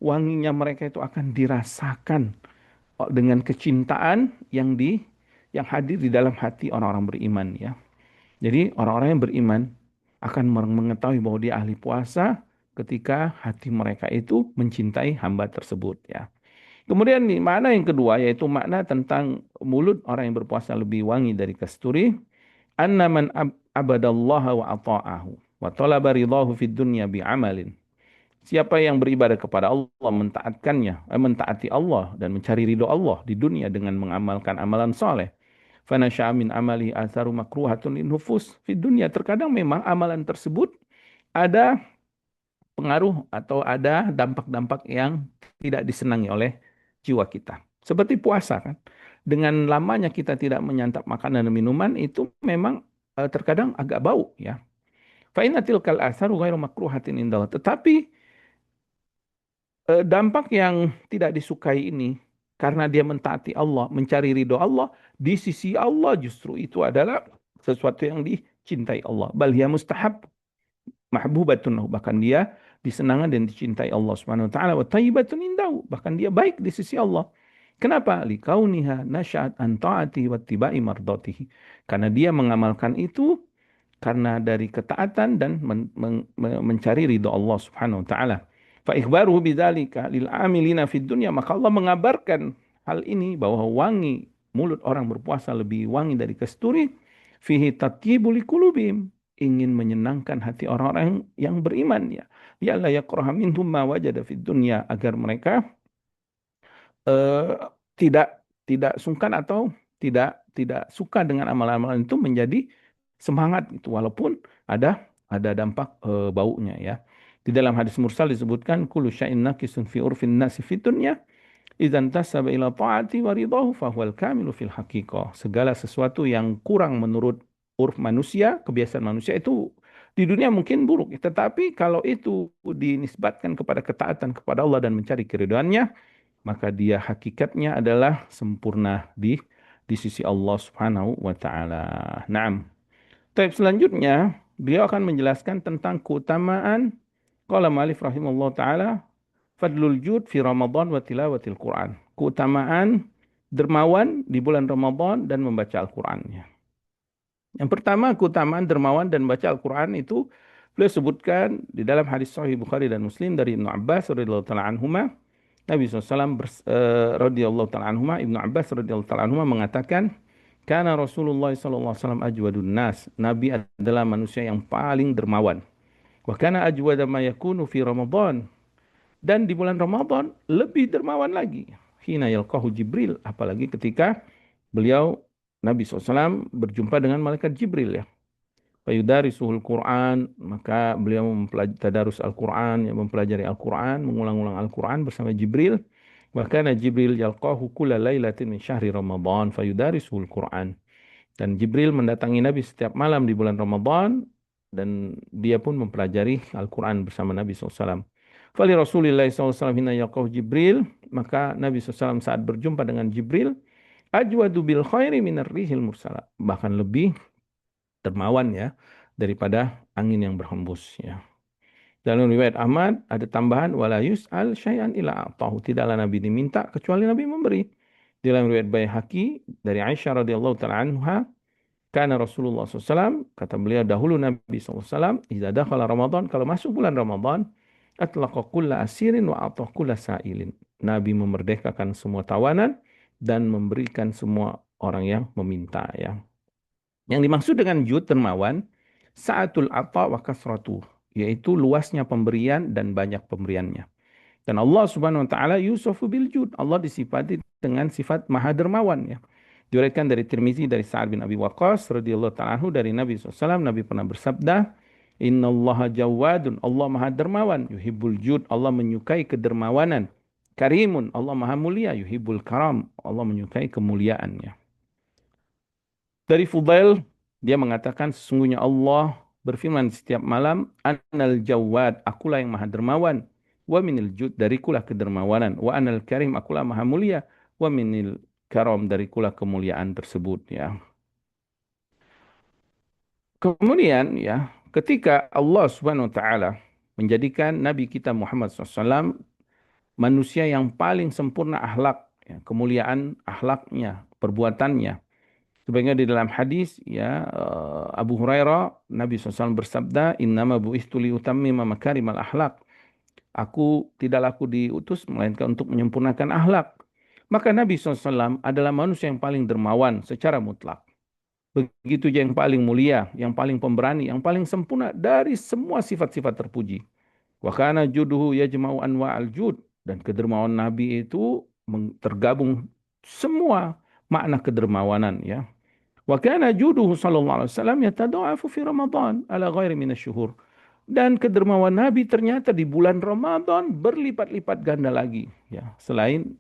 wanginya mereka itu akan dirasakan dengan kecintaan yang hadir di dalam hati orang-orang beriman ya. Jadi orang-orang yang beriman akan mengetahui bahwa dia ahli puasa ketika hati mereka itu mencintai hamba tersebut ya. Kemudian makna yang kedua yaitu makna tentang mulut orang yang berpuasa lebih wangi dari kasturi. Anna man abadallaha wa ata'ahu wa talaba ridahu fid dunya bi'amalin. Siapa yang beribadah kepada Allah, mentaati Allah dan mencari ridho Allah di dunia dengan mengamalkan amalan soleh. Fanasya'a min amali atharu makruhatun lin nufus. Di dunia terkadang memang amalan tersebut ada pengaruh atau ada dampak-dampak yang tidak disenangi oleh jiwa kita. Seperti puasa kan. Dengan lamanya kita tidak menyantap makanan dan minuman itu memang terkadang agak bau ya. Fa inna tilkal atharu ghairu makruhatin indallah. Tetapi dampak yang tidak disukai ini karena dia mentaati Allah, mencari ridho Allah, di sisi Allah justru itu adalah sesuatu yang dicintai Allah. Bal hiya mustahab mahbubatun lahu, bahkan dia disenangan dan dicintai Allah Subhanahu wa taala, wa thayyibatun indahu, bahkan dia baik di sisi Allah. Kenapa? Likauniha nasya'at an ta'ati wa tibai mardatihi. Karena dia mengamalkan itu karena dari ketaatan dan mencari ridho Allah Subhanahu wa taala. Fa ikhbaruhu bidzalika lil amilina fid dunya, maka Allah mengabarkan hal ini bahwa wangi mulut orang berpuasa lebih wangi dari kasturi, fihi tatyibul qulubihim, ingin menyenangkan hati orang-orang yang beriman ya. Ya la yaqraha minhum ma wajada fid dunya, agar mereka eh, tidak tidak sungkan atau tidak suka dengan amalan-amalan itu menjadi semangat gitu walaupun ada dampak baunya ya. Di dalam hadis mursal disebutkan kullu syai'in naqisun fi urfin nasi fid dunya idzan tasaba ila ta'ati wa ridahu fa huwal kamilu fil haqiqah. Segala sesuatu yang kurang menurut urf manusia, kebiasaan manusia itu di dunia mungkin buruk, tetapi kalau itu dinisbatkan kepada ketaatan kepada Allah dan mencari keridhaannya, maka dia hakikatnya adalah sempurna di sisi Allah Subhanahu wa taala. Naam. Taib selanjutnya, beliau akan menjelaskan tentang keutamaan qala ma'alif rahimahullah taala fadlul jud fi Ramadan wa tilawatil Quran. Keutamaan dermawan di bulan Ramadan dan membaca Al-Qur'annya. Yang pertama, keutamaan dermawan dan baca Al-Qur'an itu beliau sebutkan di dalam hadis sahih Bukhari dan Muslim dari Ibnu Abbas radhiyallahu taala anhuma. Nabi SAW radhiyallahu taala anhuma, Ibnu Abbas radhiyallahu taala anhuma mengatakan, karena Rasulullah SAW ajwadun nas. Nabi adalah manusia yang paling dermawan. Wa kana ajwada ma yakunu fi Ramadan. Dan di bulan Ramadan lebih dermawan lagi. Hina yalqahu Jibril. Apalagi ketika beliau Nabi SAW berjumpa dengan malaikat Jibril ya. Fayudarisuhul Quran, maka beliau mempelajari tadarus Al-Quran, mempelajari Al-Quran, mengulang-ulang Al-Quran bersama Jibril. Bahkan Jibril yalqahu kulla lailatin min syahri Ramadan fayudarisuhul Quran. Dan Jibril mendatangi Nabi setiap malam di bulan Ramadan dan dia pun mempelajari Al-Quran bersama Nabi SAW. Fali Rasulillah SAW hina yalqahu Jibril, maka Nabi SAW saat berjumpa dengan Jibril, ajwadu bil khairi minar rihil mursala, bahkan lebih dermawan ya daripada angin yang berhembus ya. Dalam riwayat Ahmad ada tambahan wala yus'al syai'an illa atahu, tidaklah Nabi diminta kecuali Nabi memberi. Dalam riwayat Baihaqi dari Aisyah radhiyallahu taala anha, karena Rasulullah SAW, kata beliau dahulu Nabi SAW, idza dakhala Ramadan, kalau masuk bulan Ramadan, atlaqa kulla asirin wa atah kulla sa'ilin. Nabi memerdekakan semua tawanan dan memberikan semua orang yang meminta ya. Yang dimaksud dengan jud dermawan, sa'atul ata wa kasratu, yaitu luasnya pemberian dan banyak pemberiannya. Dan Allah Subhanahu wa taala yusufu bil jud. Allah disifati dengan sifat maha dermawan ya. Diriwayatkan dari Tirmizi dari Sa'ad bin Abi Waqqas radhiyallahu ta'ala anhu dari Nabi SAW, Nabi pernah bersabda, Innallaha jawadun, Allah maha dermawan, yuhibbul jud, Allah menyukai kedermawanan. Karimun, Allah maha mulia, yuhibbul karam, Allah menyukai kemuliaannya. Dari Fudail, dia mengatakan sesungguhnya Allah berfirman setiap malam, Anal Jawad, akulah yang maha dermawan. Wa minil jud, darikulah kedermawanan. Wa anal karim, akulah maha mulia. Wa minil karam, darikulah kemuliaan tersebut. Ya. Kemudian ya, ketika Allah Subhanahu wa taala menjadikan Nabi kita Muhammad SAW manusia yang paling sempurna akhlak, ya, kemuliaan akhlaknya, perbuatannya. Sebagai di dalam hadis, ya, Abu Hurairah, Nabi SAW bersabda, Innama bu'istu liutammima makarimal akhlak. Aku diutus melainkan untuk menyempurnakan akhlak. Maka Nabi SAW adalah manusia yang paling dermawan secara mutlak. Begitu juga yang paling mulia, yang paling pemberani, yang paling sempurna dari semua sifat-sifat terpuji. Wa kana juduhu yajma'u anwa'al jud. Dan kedermawanan Nabi itu tergabung semua makna kedermawanan, ya. Wa kana juduhu sallallahu alaihi wasallam yatada'afu fi Ramadan ala ghairi minasyuhur. Dan kedermawan Nabi ternyata di bulan Ramadan berlipat-lipat ganda lagi, ya, selain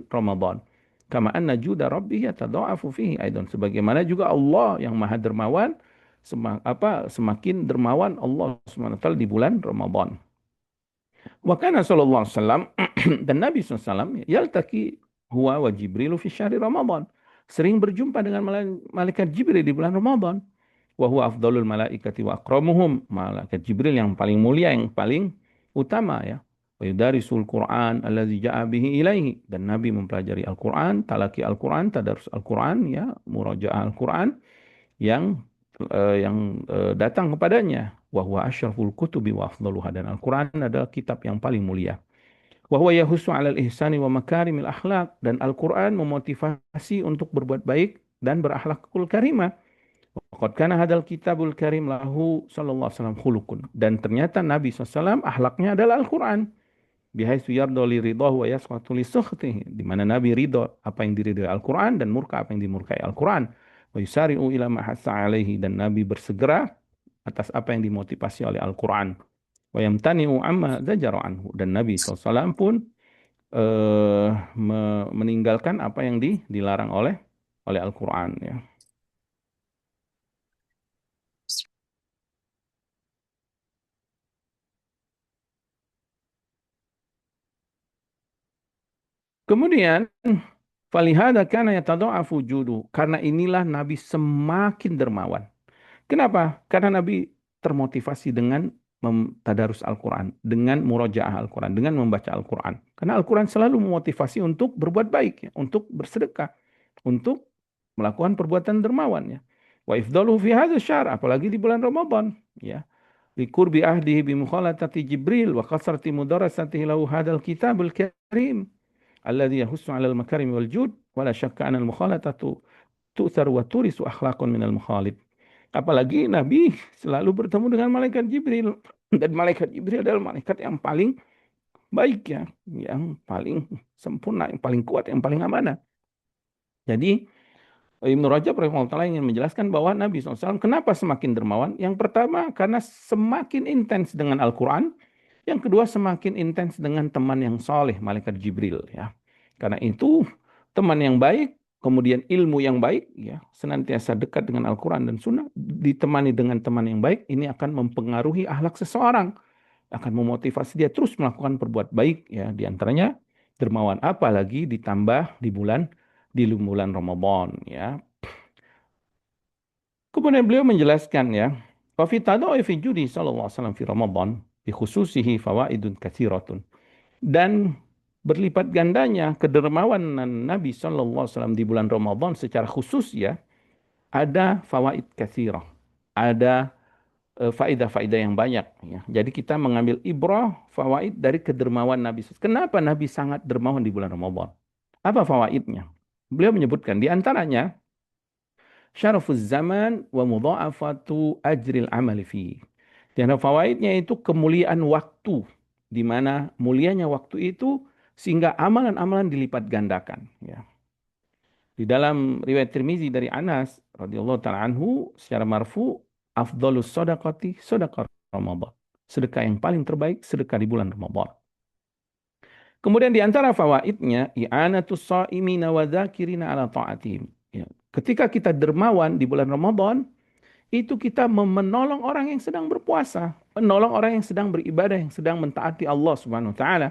Ramadan. Kama anna juda rabbih yatada'afu fihi aidan, sebagaimana juga Allah yang Maha Dermawan semakin dermawan Allah Subhanahu wa taala di bulan Ramadan. Wa kana sallallahu alaihi wasallam dan Nabi SAW yaltaki huwa wa Jibril fi syahri Ramadan. Sering berjumpa dengan malaikat Jibril di bulan Ramadan. Wa huwa afdalul malaikati wa akramuhum. Malaikat Jibril yang paling mulia, yang paling utama, ya. Wa yudarisul Qur'an allazi ja'a bihi ilaihi. Dan Nabi mempelajari Al-Qur'an, talaki Al-Qur'an, tadarus Al-Qur'an, ya, murajaah Al-Qur'an yang datang kepadanya. Wa huwa asyraful kutubi wa afdaluha, dan Al-Qur'an adalah kitab yang paling mulia. Wa huwa yahussu 'alal ihsani wa makarimil akhlak, dan Al-Qur'an memotivasi untuk berbuat baik dan berakhlakul karimah. Qad kana hadal kitabul karim lahu sallallahu alaihi wasallam khuluqun, dan ternyata Nabi SAW akhlaknya adalah Al-Qur'an. Bihaitsu yarda li ridahu wa yasqatu li sukhtihi, di mana Nabi ridha apa yang diridhai Al-Qur'an dan murka apa yang dimurkai Al-Qur'an. Wa yusari'u ila ma hassa alaihi, dan Nabi bersegera atas apa yang dimotivasi oleh Al-Qur'an. Wa yamtani'u amma zajara anhu, dan Nabi SAW pun meninggalkan apa yang dilarang oleh Al-Qur'an, ya. Kemudian falihada kana yatadha'afu judu, karena inilah Nabi semakin dermawan. Kenapa? Karena Nabi termotivasi dengan tadarus Al-Quran, dengan murojaah Al-Quran, dengan membaca Al-Quran. Karena Al-Quran selalu memotivasi untuk berbuat baik, ya, untuk bersedekah, untuk melakukan perbuatan dermawan, ya. Wa ifdaluhu fi hadha syahr, apalagi di bulan Ramadan, ya. Li qurbi ahdihi bi mukhalatati Jibril wa kasrati mudarasatihi lahu hadzal kitabul karim alladhi yahussu 'alal makarim wal jud wa la syakka anal mukhalatatu tu'thar wa turisu akhlaqan minal mukhalid. Apalagi Nabi selalu bertemu dengan malaikat Jibril, dan malaikat Jibril adalah malaikat yang paling baik, ya, yang paling sempurna, yang paling kuat, yang paling amanah. Jadi Ibnu Rajab rahimahullah ingin menjelaskan bahwa Nabi SAW kenapa semakin dermawan? Yang pertama karena semakin intens dengan Al-Quran. Yang kedua semakin intens dengan teman yang soleh, malaikat Jibril, ya. Karena itu teman yang baik, kemudian ilmu yang baik, ya, senantiasa dekat dengan Al-Quran dan Sunnah, ditemani dengan teman yang baik, ini akan mempengaruhi akhlak seseorang, akan memotivasi dia terus melakukan perbuat baik, ya, diantaranya dermawan, apalagi ditambah di bulan Ramadan, ya. Kemudian beliau menjelaskan, ya, wa fi tadawufi judi sallallahu alaihi wasallam fi Ramadan bi khususihi fawaidun katsiratun. Dan berlipat gandanya kedermawanan Nabi sallallahu alaihi wasallam di bulan Ramadan secara khusus, ya, ada fawaid katsirah. Ada faedah-faedah yang banyak, ya. Jadi kita mengambil ibrah fawaid dari kedermawan Nabi. Kenapa Nabi sangat dermawan di bulan Ramadan? Apa fawaidnya? Beliau menyebutkan di antaranya syarafuz zaman wa mudha'afatu ajril amali fi. Di antara fawaidnya itu kemuliaan waktu, di mana mulianya waktu itu sehingga amalan-amalan dilipat gandakan, ya. Di dalam riwayat Tirmizi dari Anas radhiyallahu taala anhu secara marfu, afdhalus shadaqati shadaqah Ramadan. Sedekah yang paling terbaik sedekah di bulan Ramadan. Kemudian di antara fawaidnya i'anatus shaimina wa dzakirina ala ta'atihim. Ya. Ketika kita dermawan di bulan Ramadan, itu kita menolong orang yang sedang berpuasa, menolong orang yang sedang beribadah, yang sedang mentaati Allah Subhanahu wa taala.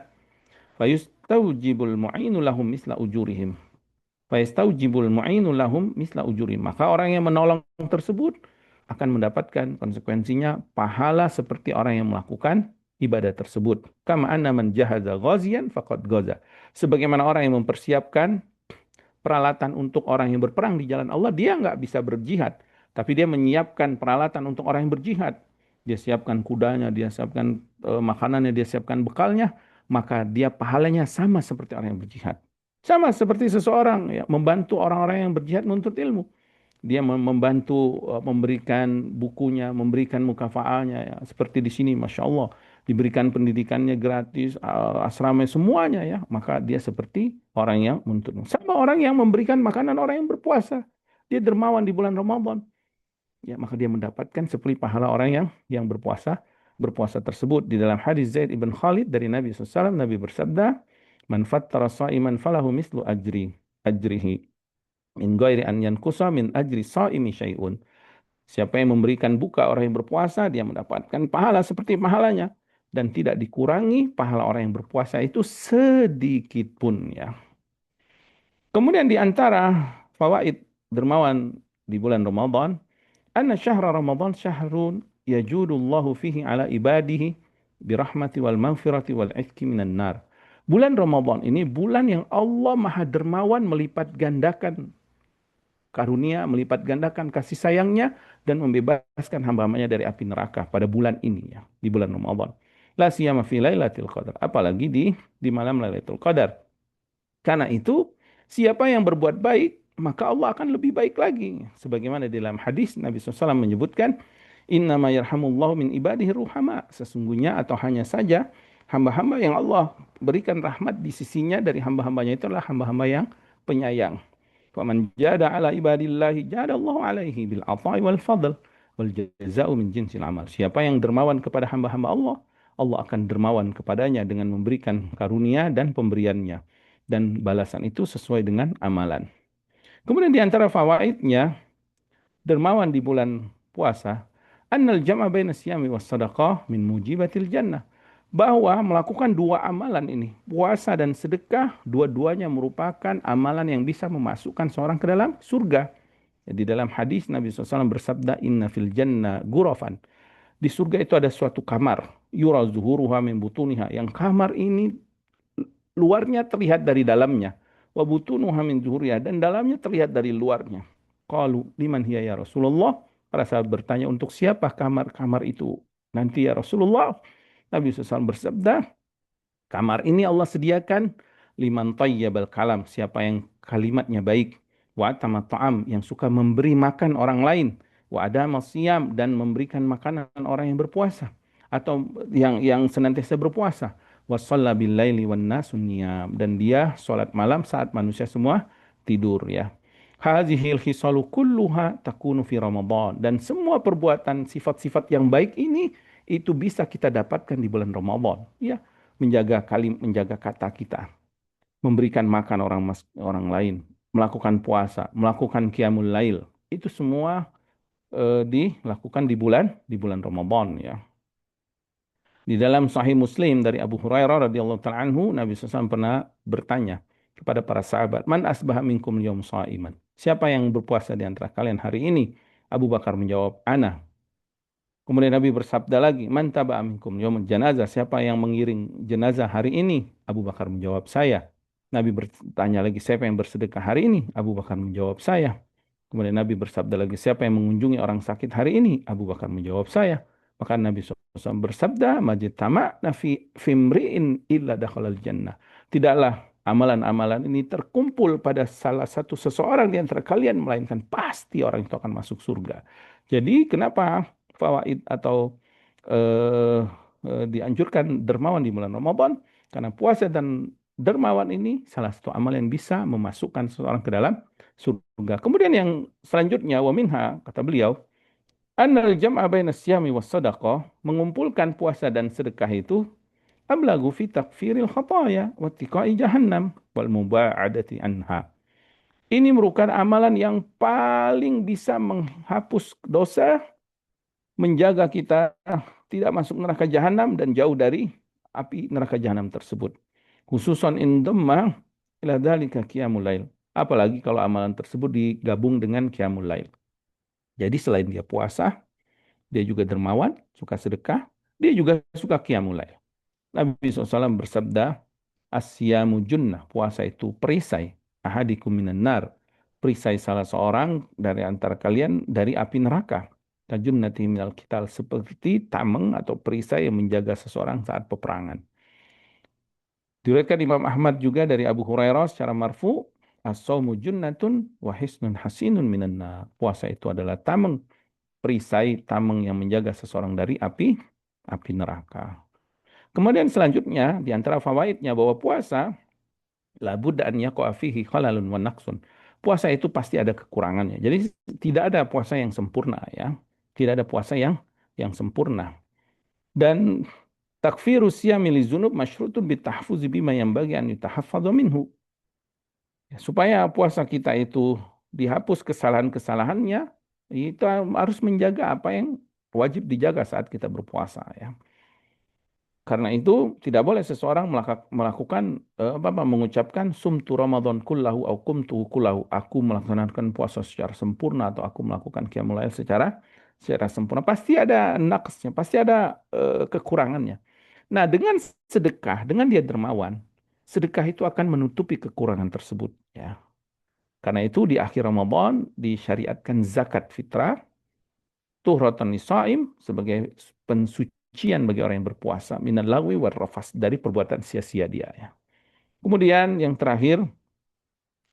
Fayustaujibul mu'inu lahum misla ujurihim. Fayustaujibul mu'inu lahum misla ujurihim. Maka orang yang menolong tersebut akan mendapatkan konsekuensinya pahala seperti orang yang melakukan ibadah tersebut. Kama anna man jahaza ghaziyan faqad ghaza. Sebagaimana orang yang mempersiapkan peralatan untuk orang yang berperang di jalan Allah, dia nggak bisa berjihad. Tapi dia menyiapkan peralatan untuk orang yang berjihad. Dia siapkan kudanya, dia siapkan makanannya, dia siapkan bekalnya. Maka dia pahalanya sama seperti orang yang berjihad. Sama seperti seseorang ya, membantu orang-orang yang berjihad menuntut ilmu. Dia membantu memberikan bukunya, memberikan mukafa'anya ya. Seperti di sini, Masya Allah, diberikan pendidikannya gratis, asrama semuanya ya. Maka dia seperti orang yang menuntut. Sama orang yang memberikan makanan orang yang berpuasa. Dia dermawan di bulan Ramadan. Ya, maka dia mendapatkan seperti pahala orang yang berpuasa tersebut. Di dalam hadis Zaid ibn Khalid dari Nabi SAW, Nabi bersabda, "Man fattara sha'iman falahu mislu ajrihi min ghairi an yankusa min ajri shaimi syai'un." Siapa yang memberikan buka orang yang berpuasa, dia mendapatkan pahala seperti pahalanya dan tidak dikurangi pahala orang yang berpuasa itu sedikit pun ya. Kemudian di antara fawaid dermawan di bulan Ramadan, anna syahra Ramadan syahrun yajudullahu fihi ala ibadihi birahmati wal maghfirati wal itqi minan nar. Bulan Ramadan ini bulan yang Allah Maha Dermawan melipat gandakan karunia, melipat gandakan kasih sayangnya dan membebaskan hamba-hambanya dari api neraka pada bulan ini ya, di bulan Ramadan. La siyama fi lailatul qadar, apalagi di malam Lailatul Qadar. Karena itu, siapa yang berbuat baik, maka Allah akan lebih baik lagi. Sebagaimana di dalam hadis Nabi SAW menyebutkan, innama yarhamullahu min ibadihi ruhama. Sesungguhnya atau hanya saja hamba-hamba yang Allah berikan rahmat di sisinya dari hamba-hambanya itu adalah hamba-hamba yang penyayang. Faman jada ala ibadillahi jadallahu alaihi bil ata'i wal fadl wal jaza'u min jinsil amal. Siapa yang dermawan kepada hamba-hamba Allah, Allah akan dermawan kepadanya dengan memberikan karunia dan pemberiannya. Dan balasan itu sesuai dengan amalan. Kemudian di antara fawaidnya, dermawan di bulan puasa, annal jam'a baina siyami was sadaqah min mujibatil jannah. Bahwa melakukan dua amalan ini, puasa dan sedekah, dua-duanya merupakan amalan yang bisa memasukkan seorang ke dalam surga. Di dalam hadis Nabi SAW bersabda, inna fil jannah gurafan. Di surga itu ada suatu kamar, yura zuhuruha min butuniha. Yang kamar ini luarnya terlihat dari dalamnya. Wa butunuha min zuhuriha, dan dalamnya terlihat dari luarnya. Qalu liman hiya ya Rasulullah? Para sahabat bertanya, untuk siapa kamar-kamar itu nanti ya Rasulullah? Nabi SAW bersabda, kamar ini Allah sediakan liman tayyibal kalam, siapa yang kalimatnya baik, wa atama ta'am, yang suka memberi makan orang lain, wa adama siyam, dan memberikan makanan orang yang berpuasa atau yang senantiasa berpuasa, wa shalla bil laili wan nasun niyam, dan dia salat malam saat manusia semua tidur ya. Hazihil khisalu kulluha takunu fi Ramadan, dan semua perbuatan sifat-sifat yang baik ini itu bisa kita dapatkan di bulan Ramadan ya. Menjaga kata kita, memberikan makan orang lain, melakukan puasa, melakukan qiyamul lail, itu semua dilakukan di bulan Ramadan ya. Di dalam Sahih Muslim dari Abu Hurairah radhiyallahu taala anhu, Nabi SAW pernah bertanya kepada para sahabat, "Man asbaha minkum yaum shaiman?" Siapa yang berpuasa di antara kalian hari ini? Abu Bakar menjawab, "Ana." Kemudian Nabi bersabda lagi, "Man taba'a minkum yaumul janazah?" Siapa yang mengiring jenazah hari ini? Abu Bakar menjawab, "Saya." Nabi bertanya lagi, "Siapa yang bersedekah hari ini?" Abu Bakar menjawab, "Saya." Kemudian Nabi bersabda lagi, "Siapa yang mengunjungi orang sakit hari ini?" Abu Bakar menjawab, "Saya." Maka Nabi SAW bersabda, "Majtama' nafi fimri'in illa dakhalal jannah." Tidaklah amalan-amalan ini terkumpul pada salah satu seseorang di antara kalian, melainkan pasti orang itu akan masuk surga. Jadi kenapa fawaid atau eh, dianjurkan dermawan di bulan Ramadan? Karena puasa dan dermawan ini salah satu amal yang bisa memasukkan seseorang ke dalam surga. Kemudian yang selanjutnya, wa minha, kata beliau, annal jam'a baina siyami was sadaqah, mengumpulkan puasa dan sedekah itu ablagu fi takfiril khataya wa tiqai jahannam wal muba'adati anha. Ini merupakan amalan yang paling bisa menghapus dosa, menjaga kita tidak masuk neraka jahanam dan jauh dari api neraka jahanam tersebut. Khususan indamma ila dzalika qiyamul lail. Apalagi kalau amalan tersebut digabung dengan qiyamul lail. Jadi selain dia puasa, dia juga dermawan, suka sedekah, Dia juga suka qiyamul lail. Nabi SAW bersabda, Asyamu junnah, puasa itu perisai. Ahadikum minan nar, perisai salah seorang dari antara kalian dari api neraka. Kajunnati minal kital, seperti tameng atau perisai yang menjaga seseorang saat peperangan. Diriwayatkan Imam Ahmad juga dari Abu Hurairah secara marfu, as-saumu junnatun wa hisnun hasinun minan nar. Puasa itu adalah tameng, perisai tameng yang menjaga seseorang dari api neraka. Kemudian selanjutnya di antara fawaidnya bahwa puasa la budda an yaqa fihi khalalun wa naqsun. Puasa itu pasti ada kekurangannya. Jadi tidak ada puasa yang sempurna ya. Tidak ada puasa yang sempurna. Dan takfiru siyami li dzunub masyrutun bitahfuzi bima yanbaghi an yutahaffadha minhu. Ya, supaya puasa kita itu dihapus kesalahan-kesalahannya, kita harus menjaga apa yang wajib dijaga saat kita berpuasa ya. Karena itu tidak boleh seseorang melakukan mengucapkan sumtu Ramadan kullahu au qumtu kullahu. Aku melaksanakan puasa secara sempurna atau aku melakukan qiyamul lail secara sempurna. Pasti ada naqsnya, pasti ada kekurangannya. Nah, dengan sedekah, dengan dia dermawan, sedekah itu akan menutupi kekurangan tersebut ya. Karena itu di akhir Ramadan disyariatkan zakat fitrah tuhratan lisaim sebagai pensucian bagi orang yang berpuasa minal lagwi war rafas dari perbuatan sia-sia dia ya. Kemudian yang terakhir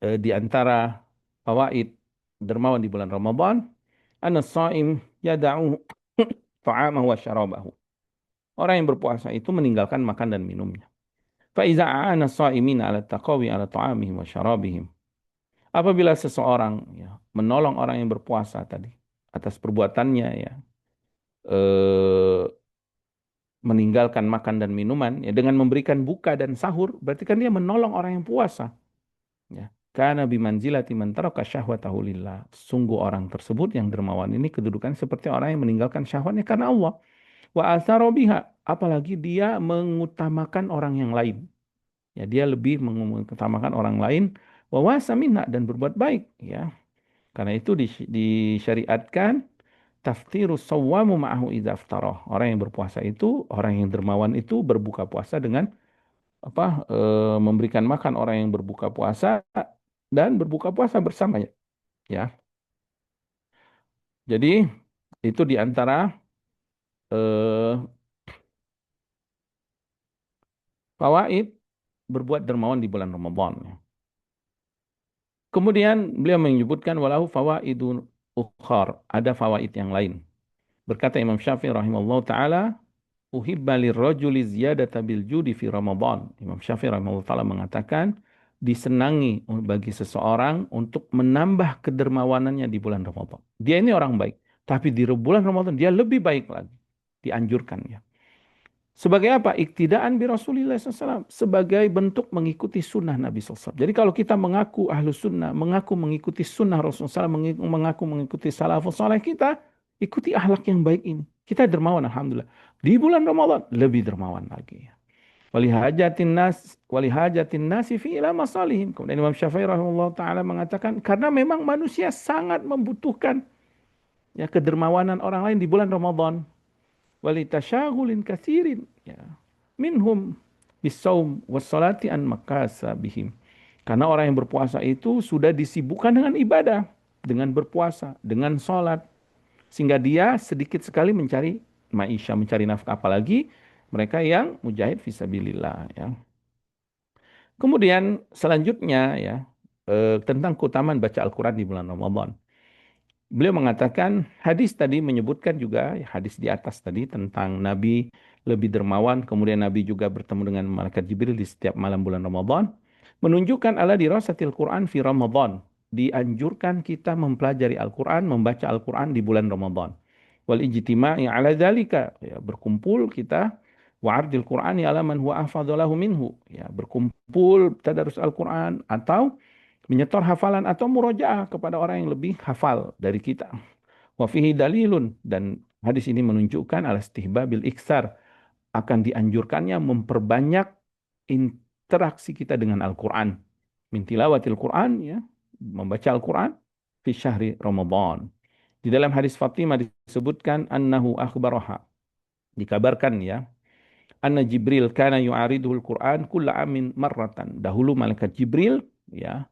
di antara fawaid dermawan di bulan Ramadan, an-shaim yada'u ta'amahu wa syarabahu. Orang yang berpuasa itu meninggalkan makan dan minumnya. Fa iza a'ana shaimina 'ala taqawi 'ala ta'amihim wa syarabihim. Apabila seseorang ya, menolong orang yang berpuasa tadi atas perbuatannya ya, eh, meninggalkan makan dan minuman ya dengan memberikan buka dan sahur berarti kan dia menolong orang yang puasa ya karena bimanzilati man taraka syahwatahu lillah, sungguh orang tersebut yang dermawan ini kedudukan seperti orang yang meninggalkan syahwatnya karena Allah. Wa athara biha, apalagi dia mengutamakan orang yang lain ya, dia lebih mengutamakan orang lain, wa wasa minha, dan berbuat baik ya. Karena itu disyariatkan taftiru sawwamu ma'ahu idza aftarah. Orang yang berpuasa itu, orang yang dermawan itu berbuka puasa dengan memberikan makan orang yang berbuka puasa dan berbuka puasa bersamanya, ya. Jadi itu di antara eh, fawaid berbuat dermawan di bulan Ramadan. Kemudian beliau menyebutkan walahu fawaidun ukhar, ada fawaid yang lain. Berkata Imam Syafi'i rahimahullah taala, uhibba lirrajuli ziyadata bil judi fi Ramadan. Imam Syafi'i rahimahullah taala mengatakan disenangi bagi seseorang untuk menambah kedermawanannya di bulan Ramadan. Dia ini orang baik, tapi di bulan Ramadan dia lebih baik lagi. Dianjurkan ya. Sebagai apa? Iktidaan bi Rasulillah SAW. Sebagai bentuk mengikuti sunnah Nabi SAW. Jadi kalau kita mengaku ahlu sunnah, mengaku mengikuti sunnah Rasulullah SAW, mengaku mengikuti salafus saleh, kita ikuti akhlak yang baik ini. Kita dermawan, alhamdulillah. Di bulan Ramadan lebih dermawan lagi. Walihajatin nasi fi ila masalihim. Kemudian Imam Syafi'i rahimahullah taala mengatakan karena memang manusia sangat membutuhkan ya kedermawanan orang lain di bulan Ramadan. Walitasyaghulin katsirin ya. Minhum bisaum wassalati an makasabihim. Karena orang yang berpuasa itu sudah disibukkan dengan ibadah, dengan berpuasa, dengan sholat, sehingga dia sedikit sekali mencari maisha, mencari nafkah, apalagi mereka yang mujahid fisabilillah ya. Kemudian selanjutnya ya tentang keutamaan baca Al-Quran di bulan Ramadan. Beliau mengatakan hadis tadi menyebutkan juga hadis di atas tadi tentang Nabi lebih dermawan, kemudian Nabi juga bertemu dengan malaikat Jibril di setiap malam bulan Ramadan, menunjukkan ala dirasatil Quran fi Ramadan. Dianjurkan kita mempelajari Al-Quran, membaca Al-Quran di bulan Ramadan. Wal ijtima'i ala dzalika, ya, berkumpul kita wa'ardil Qur'ani ala man huwa ahfadzalahu minhu, ya, berkumpul tadarus Al-Quran atau menyetor hafalan atau murojaah kepada orang yang lebih hafal dari kita. Wa fihi dalilun, dan hadis ini menunjukkan ala istihbabil iksar, akan dianjurkannya memperbanyak interaksi kita dengan Al-Quran. Min tilawatil Quran ya, membaca Al-Quran fi syahri Ramadan. Di dalam hadis Fatimah disebutkan annahu akhbaraha, Dikabarkan ya, anna Jibril kana yu'aridul Quran kulla amin marratan. Dahulu malaikat Jibril ya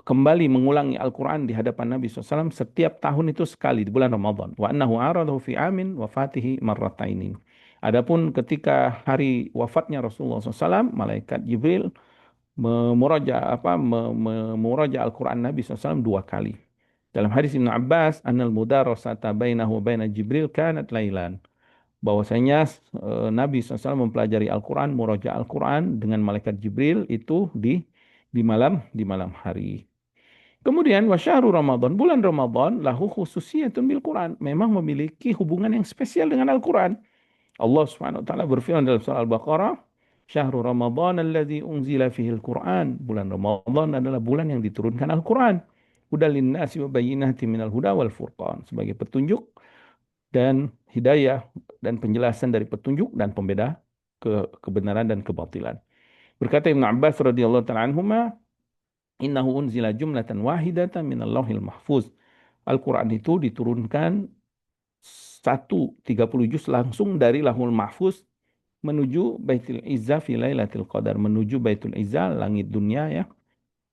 kembali mengulangi Al-Quran di hadapan Nabi SAW setiap tahun itu sekali di bulan Ramadan. Wa annahu aradahu fi amin wafatihi marrataini. Adapun ketika hari wafatnya Rasulullah SAW, malaikat Jibril memuraja Al-Quran Nabi SAW dua kali. Dalam hadis Ibnu Abbas, annal mudarasata bainahu wa baina Jibril kanat lailan. Bahwasanya Nabi SAW mempelajari Al-Quran, muraja Al-Quran dengan malaikat Jibril itu di malam hari. Kemudian wasyahru Ramadan, bulan Ramadan lahu khususiyatun bil Quran, memang memiliki hubungan yang spesial dengan Al-Quran. Allah Subhanahu wa taala berfirman dalam surah Al-Baqarah, "Syahrul Ramadan alladzi unzila fihi al-Quran." Bulan Ramadan adalah bulan yang diturunkan Al-Quran. Hudal linnasi wa bayyinatin minal huda wal furqan, sebagai petunjuk dan hidayah dan penjelasan dari petunjuk dan pembeda kebenaran dan kebatilan. Berkata Ibnu Abbas radhiyallahu taala anhuma, "Innahu unzila jumlatan wahidatan minal lauhil mahfuz." Al-Quran itu diturunkan 30 juz langsung dari Lauhul Mahfuz menuju Baitul Izzah fi Lailatul Qadar, menuju Baitul Izzah langit dunia ya.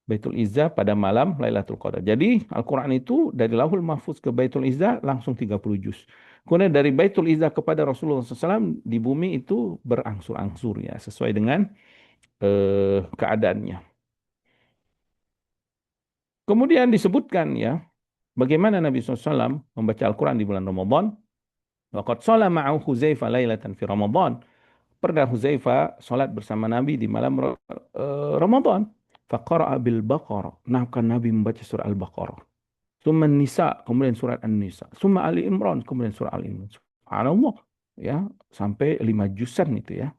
Baitul Izzah pada malam Lailatul Qadar. Jadi Al-Quran itu dari Lauhul Mahfuz ke Baitul Izzah langsung 30 juz. Kemudian dari Baitul Izzah kepada Rasulullah SAW di bumi itu berangsur-angsur ya, sesuai dengan keadaannya. Kemudian disebutkan ya, bagaimana Nabi SAW membaca Al-Quran di bulan Ramadan. Waqad shala ma'ahu Huzaifah lailatan fi Ramadan. Pernah Huzaifah salat bersama Nabi di malam Ramadan. Faqara'a bil Baqarah. Nah, kan Nabi membaca surah Al-Baqarah. Summa Nisa, kemudian surat An-Nisa. Summa Ali Imran, kemudian surah Ali Imran. Subhanallah. Ya, sampai 5 juzan itu ya.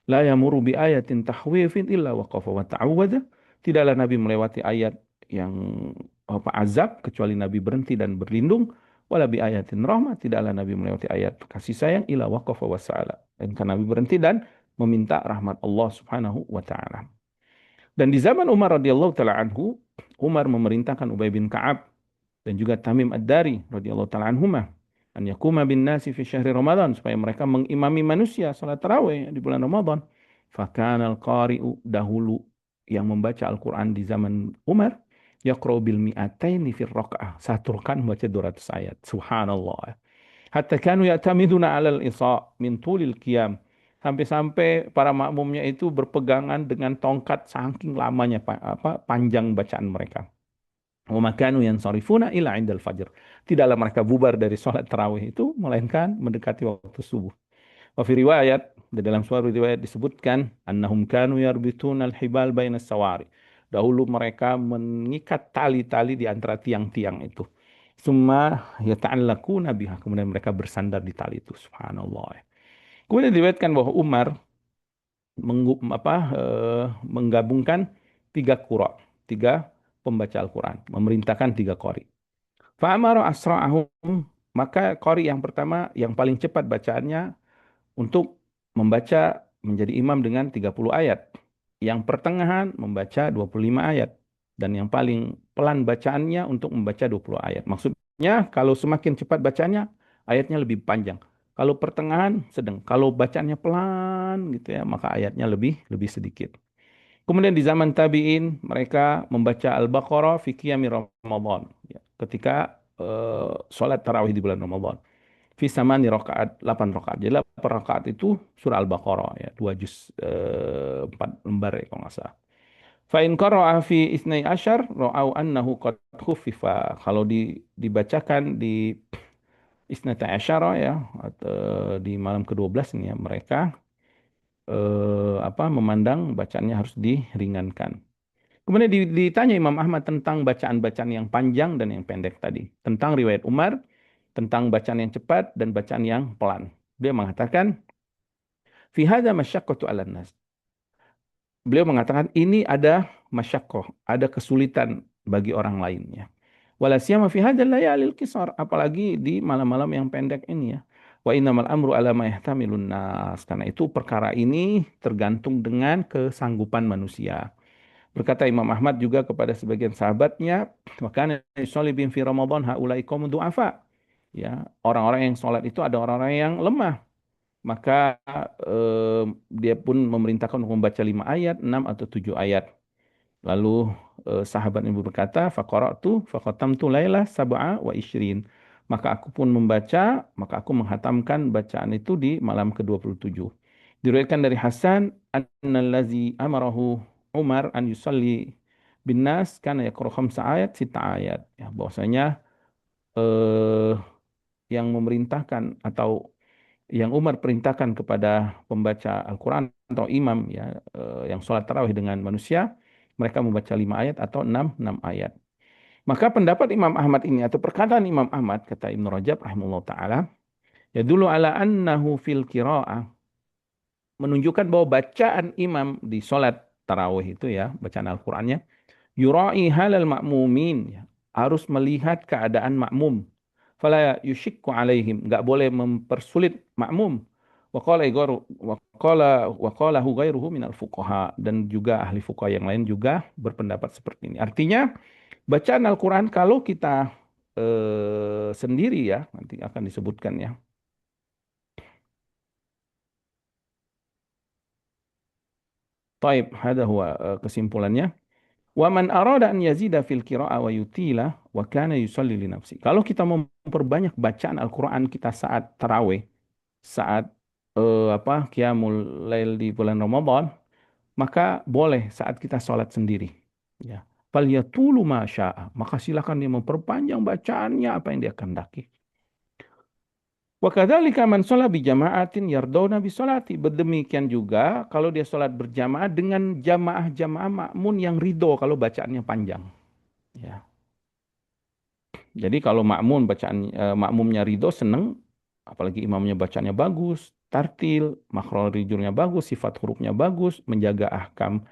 La yamuru bi ayatin tahwifin illa waqafa wa ta'awwadha. Tidaklah Nabi melewati ayat yang azab kecuali Nabi berhenti dan berlindung. Wala bi ayatin rahmah, tidaklah Nabi melewati ayat kasih sayang illa waqafa wa sa'ala. Dan kan Nabi berhenti dan meminta rahmat Allah Subhanahu wa taala. Dan di zaman Umar radhiyallahu taala anhu, Umar memerintahkan Ubay bin Ka'ab dan juga Tamim Ad-Dari radhiyallahu taala anhuma an yakuma bin nasi fi syahri Ramadan, supaya mereka mengimami manusia salat tarawih di bulan Ramadan. Fakana al-qari'u, dahulu yang membaca Al-Qur'an di zaman Umar, yaqra'u bil mi'ataini fi rakaah, satu rakaat membaca 200 ayat. Subhanallah. Hatta kanu ya'tamiduna 'alal isa min tulil qiyam. Sampai-sampai para makmumnya itu berpegangan dengan tongkat saking lamanya panjang bacaan mereka. Wa makanu yansarifuna ila 'indal fajr. Tidaklah mereka bubar dari sholat tarawih itu melainkan mendekati waktu subuh. Wa fi riwayat, di dalam suatu riwayat disebutkan annahum kanu yarbituna al-hibal bainas sawari. Dahulu mereka mengikat tali-tali di antara tiang-tiang itu. Summa yata'allaquna biha, kemudian mereka bersandar di tali itu. Subhanallah. Kemudian diriwayatkan bahwa Umar menggabungkan tiga qura, tiga pembaca Al-Quran, memerintahkan tiga qari. Fa'amara asra'ahum, maka qari yang pertama yang paling cepat bacaannya untuk membaca menjadi imam dengan 30 ayat. Yang pertengahan membaca 25 ayat. Dan yang paling pelan bacaannya untuk membaca 20 ayat. Maksudnya kalau semakin cepat bacaannya, ayatnya lebih panjang. Kalau pertengahan sedang, kalau bacaannya pelan gitu ya, maka ayatnya lebih lebih sedikit. Kemudian di zaman tabi'in mereka membaca Al-Baqarah fi qiyami Ramadan, ya, ketika sholat tarawih di bulan Ramadan. Fi samani rakaat, 8 rakaat. Jadi 8 rakaat itu surah Al-Baqarah ya, 2 juz 4 lembar ya kalau nggak salah. Fa in qara'a fi isnai asyar ra'au annahu qad khuffifa. Kalau dibacakan di isnata asyara ya, atau di malam ke-12 ini ya, mereka memandang bacaannya harus diringankan. Kemudian ditanya Imam Ahmad tentang bacaan-bacaan yang panjang dan yang pendek tadi. Tentang riwayat Umar, tentang bacaan yang cepat dan bacaan yang pelan. Dia mengatakan, fi hadza masyaqqatu 'alan nas. Beliau mengatakan ini ada masyaqqah, ada kesulitan bagi orang lainnya. Wala siyama fi hadzal layalil qisar, apalagi di malam-malam yang pendek ini ya. Wa innamal amru ala ma yahtamilun nas. Karena itu perkara ini tergantung dengan kesanggupan manusia. Berkata Imam Ahmad juga kepada sebagian sahabatnya, makanya yusolli bihim fi Ramadan haula'i qaumun du'afa. Ya, orang-orang yang sholat itu ada orang-orang yang lemah. maka dia pun memerintahkan untuk membaca 5 ayat, 6 atau 7 ayat. Lalu sahabat Ibu berkata, faqara'tu faqatamtu lailah sab'a wa ishrin. Maka aku pun membaca, maka aku menghatamkan bacaan itu di malam ke-27. Diriwayatkan dari Hasan, annallazi amarahu Umar an yusalli bin nas kana yaqra khamsa ayat, sita ayat. Ya, bahwasanya eh, yang memerintahkan atau yang Umar perintahkan kepada pembaca Al-Quran atau imam ya yang sholat tarawih dengan manusia, mereka membaca 5 ayat atau enam ayat. Maka pendapat Imam Ahmad ini atau perkataan Imam Ahmad kata Ibnu Rajab rahimahullah taala ya dulu ala annahu fil qiraah, menunjukkan bahwa bacaan imam di sholat tarawih itu ya bacaan Al-Qur'annya yura'i halal ma'mumin ya, harus melihat keadaan makmum. Fala yushikku alaihim, nggak boleh mempersulit makmum. Wa qala ghairuhu minal fuqaha, dan juga ahli fuqaha yang lain juga berpendapat seperti ini. Artinya bacaan Al-Qur'an kalau kita sendiri ya, nanti akan disebutkan ya. Taib, hada huwa kesimpulannya. Wa man arada an yazida fil qira'ah wa yutila wa kana yusalli li nafsi. Kalau kita memperbanyak bacaan Al-Qur'an kita saat tarawih, saat qiyamul lail di bulan Ramadan, maka boleh saat kita sholat sendiri. Ya. Falyatulu ma syaa. Maka silakan dia memperpanjang bacaannya apa yang dia kehendaki. Wa kadzalika man shalla bi jama'atin yardawna bi sholati. Berdemikian juga kalau dia sholat berjamaah dengan jamaah-jamaah makmun yang ridho kalau bacaannya panjang. Ya. Jadi kalau makmumnya ridho seneng, apalagi imamnya bacanya bagus, tartil, makhrajnya bagus, sifat hurufnya bagus, menjaga ahkam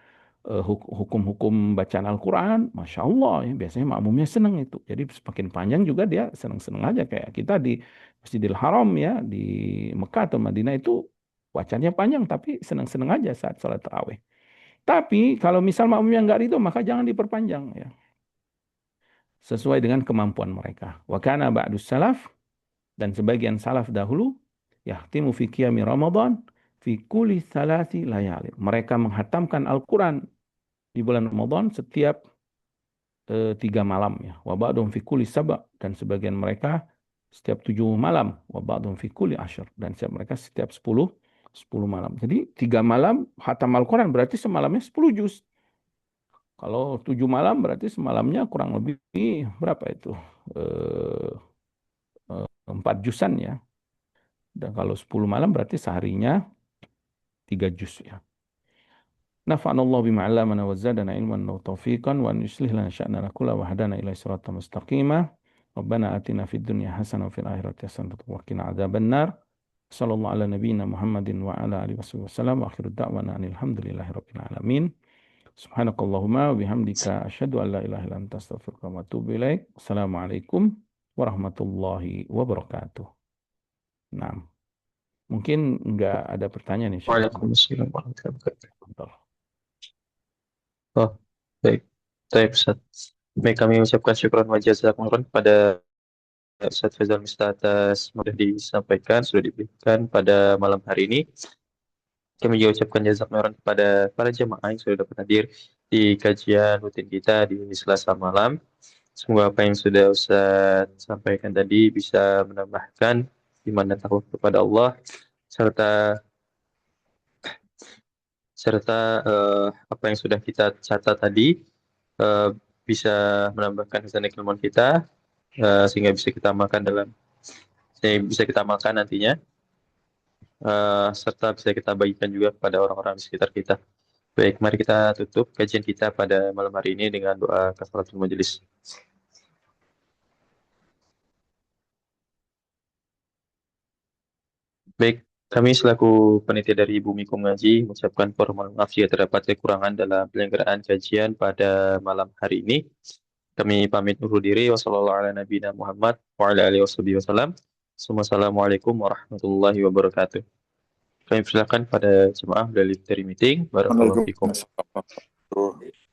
hukum-hukum bacaan Al-Quran, Masya Allah ya, biasanya makmumnya seneng itu. Jadi semakin panjang juga dia seneng-seneng aja kayak kita di Masjidil Haram ya, di Mekah atau Madinah itu bacanya panjang tapi seneng-seneng aja saat sholat tarawih. Tapi kalau misal makmumnya nggak ridho maka jangan diperpanjang ya, sesuai dengan kemampuan mereka. Wa kana ba'dus salaf, dan sebagian salaf dahulu yahtimu fi qiyami Ramadan fi kulli thalathi layali. Mereka menghatamkan Al-Quran di bulan Ramadan setiap 3 malam ya. Wa ba'dhum fi kulli saba', dan sebagian mereka setiap 7 malam. Wa ba'dhum fi kulli asyr, dan mereka setiap 10 malam. Jadi 3 malam hatam Al-Quran berarti semalamnya 10 juz. Kalau 7 malam berarti semalamnya kurang lebih berapa itu? 4 juzan ya. Dan kalau 10 malam berarti seharinya 3 juz ya. Nafa'anallahu bima 'allamana wa zadana ilman wa taufiqan wa an yuslih lana sya'nana kullahu wa hadana ila siratal mustaqimah. Rabbana atina fid dunya hasanah wa fil akhirati hasanah wa qina adzabannar. Sallallahu ala nabiyyina Muhammadin wa ala alihi wasallam wa akhiru da'wana alhamdulillahi rabbil alamin. Subhanakallahumma wa bihamdika asyhadu an la ilaha illa anta astaghfiruka wa atubu ilaik. Assalamualaikum warahmatullahi wabarakatuh. Nah, mungkin nggak ada pertanyaan nih, Syekh. Waalaikumsalam warahmatullahi wabarakatuh. Betul. Oh, baik. Baik, Ustaz. Baik, kami ucapkan syukur wa jazakumullah kepada Ustaz Faizal Mista atas sudah disampaikan, sudah diberikan pada malam hari ini. Kami juga ucapkan jazakumullah kepada para jemaah yang sudah dapat hadir di kajian rutin kita di Selasa malam. Semoga apa yang sudah Ustaz sampaikan tadi bisa menambahkan iman dan takwa kepada Allah, serta apa yang sudah kita catat tadi eh, bisa menambahkan hasanah keilmuan kita, sehingga bisa kita makan nantinya, serta bisa kita bagikan juga kepada orang-orang di sekitar kita. Baik, mari kita tutup kajian kita pada malam hari ini dengan doa kafaratul majelis. Baik, kami selaku panitia dari Bumi Ngaji mengucapkan permohonan maaf jika terdapat kekurangan dalam penyelenggaraan kajian pada malam hari ini. Kami pamit undur diri. Wassalamualaikum warahmatullahi wabarakatuh. Kami persilakan pada jemaah dari meeting. Barakallahu fikum. Waalaikumsalam.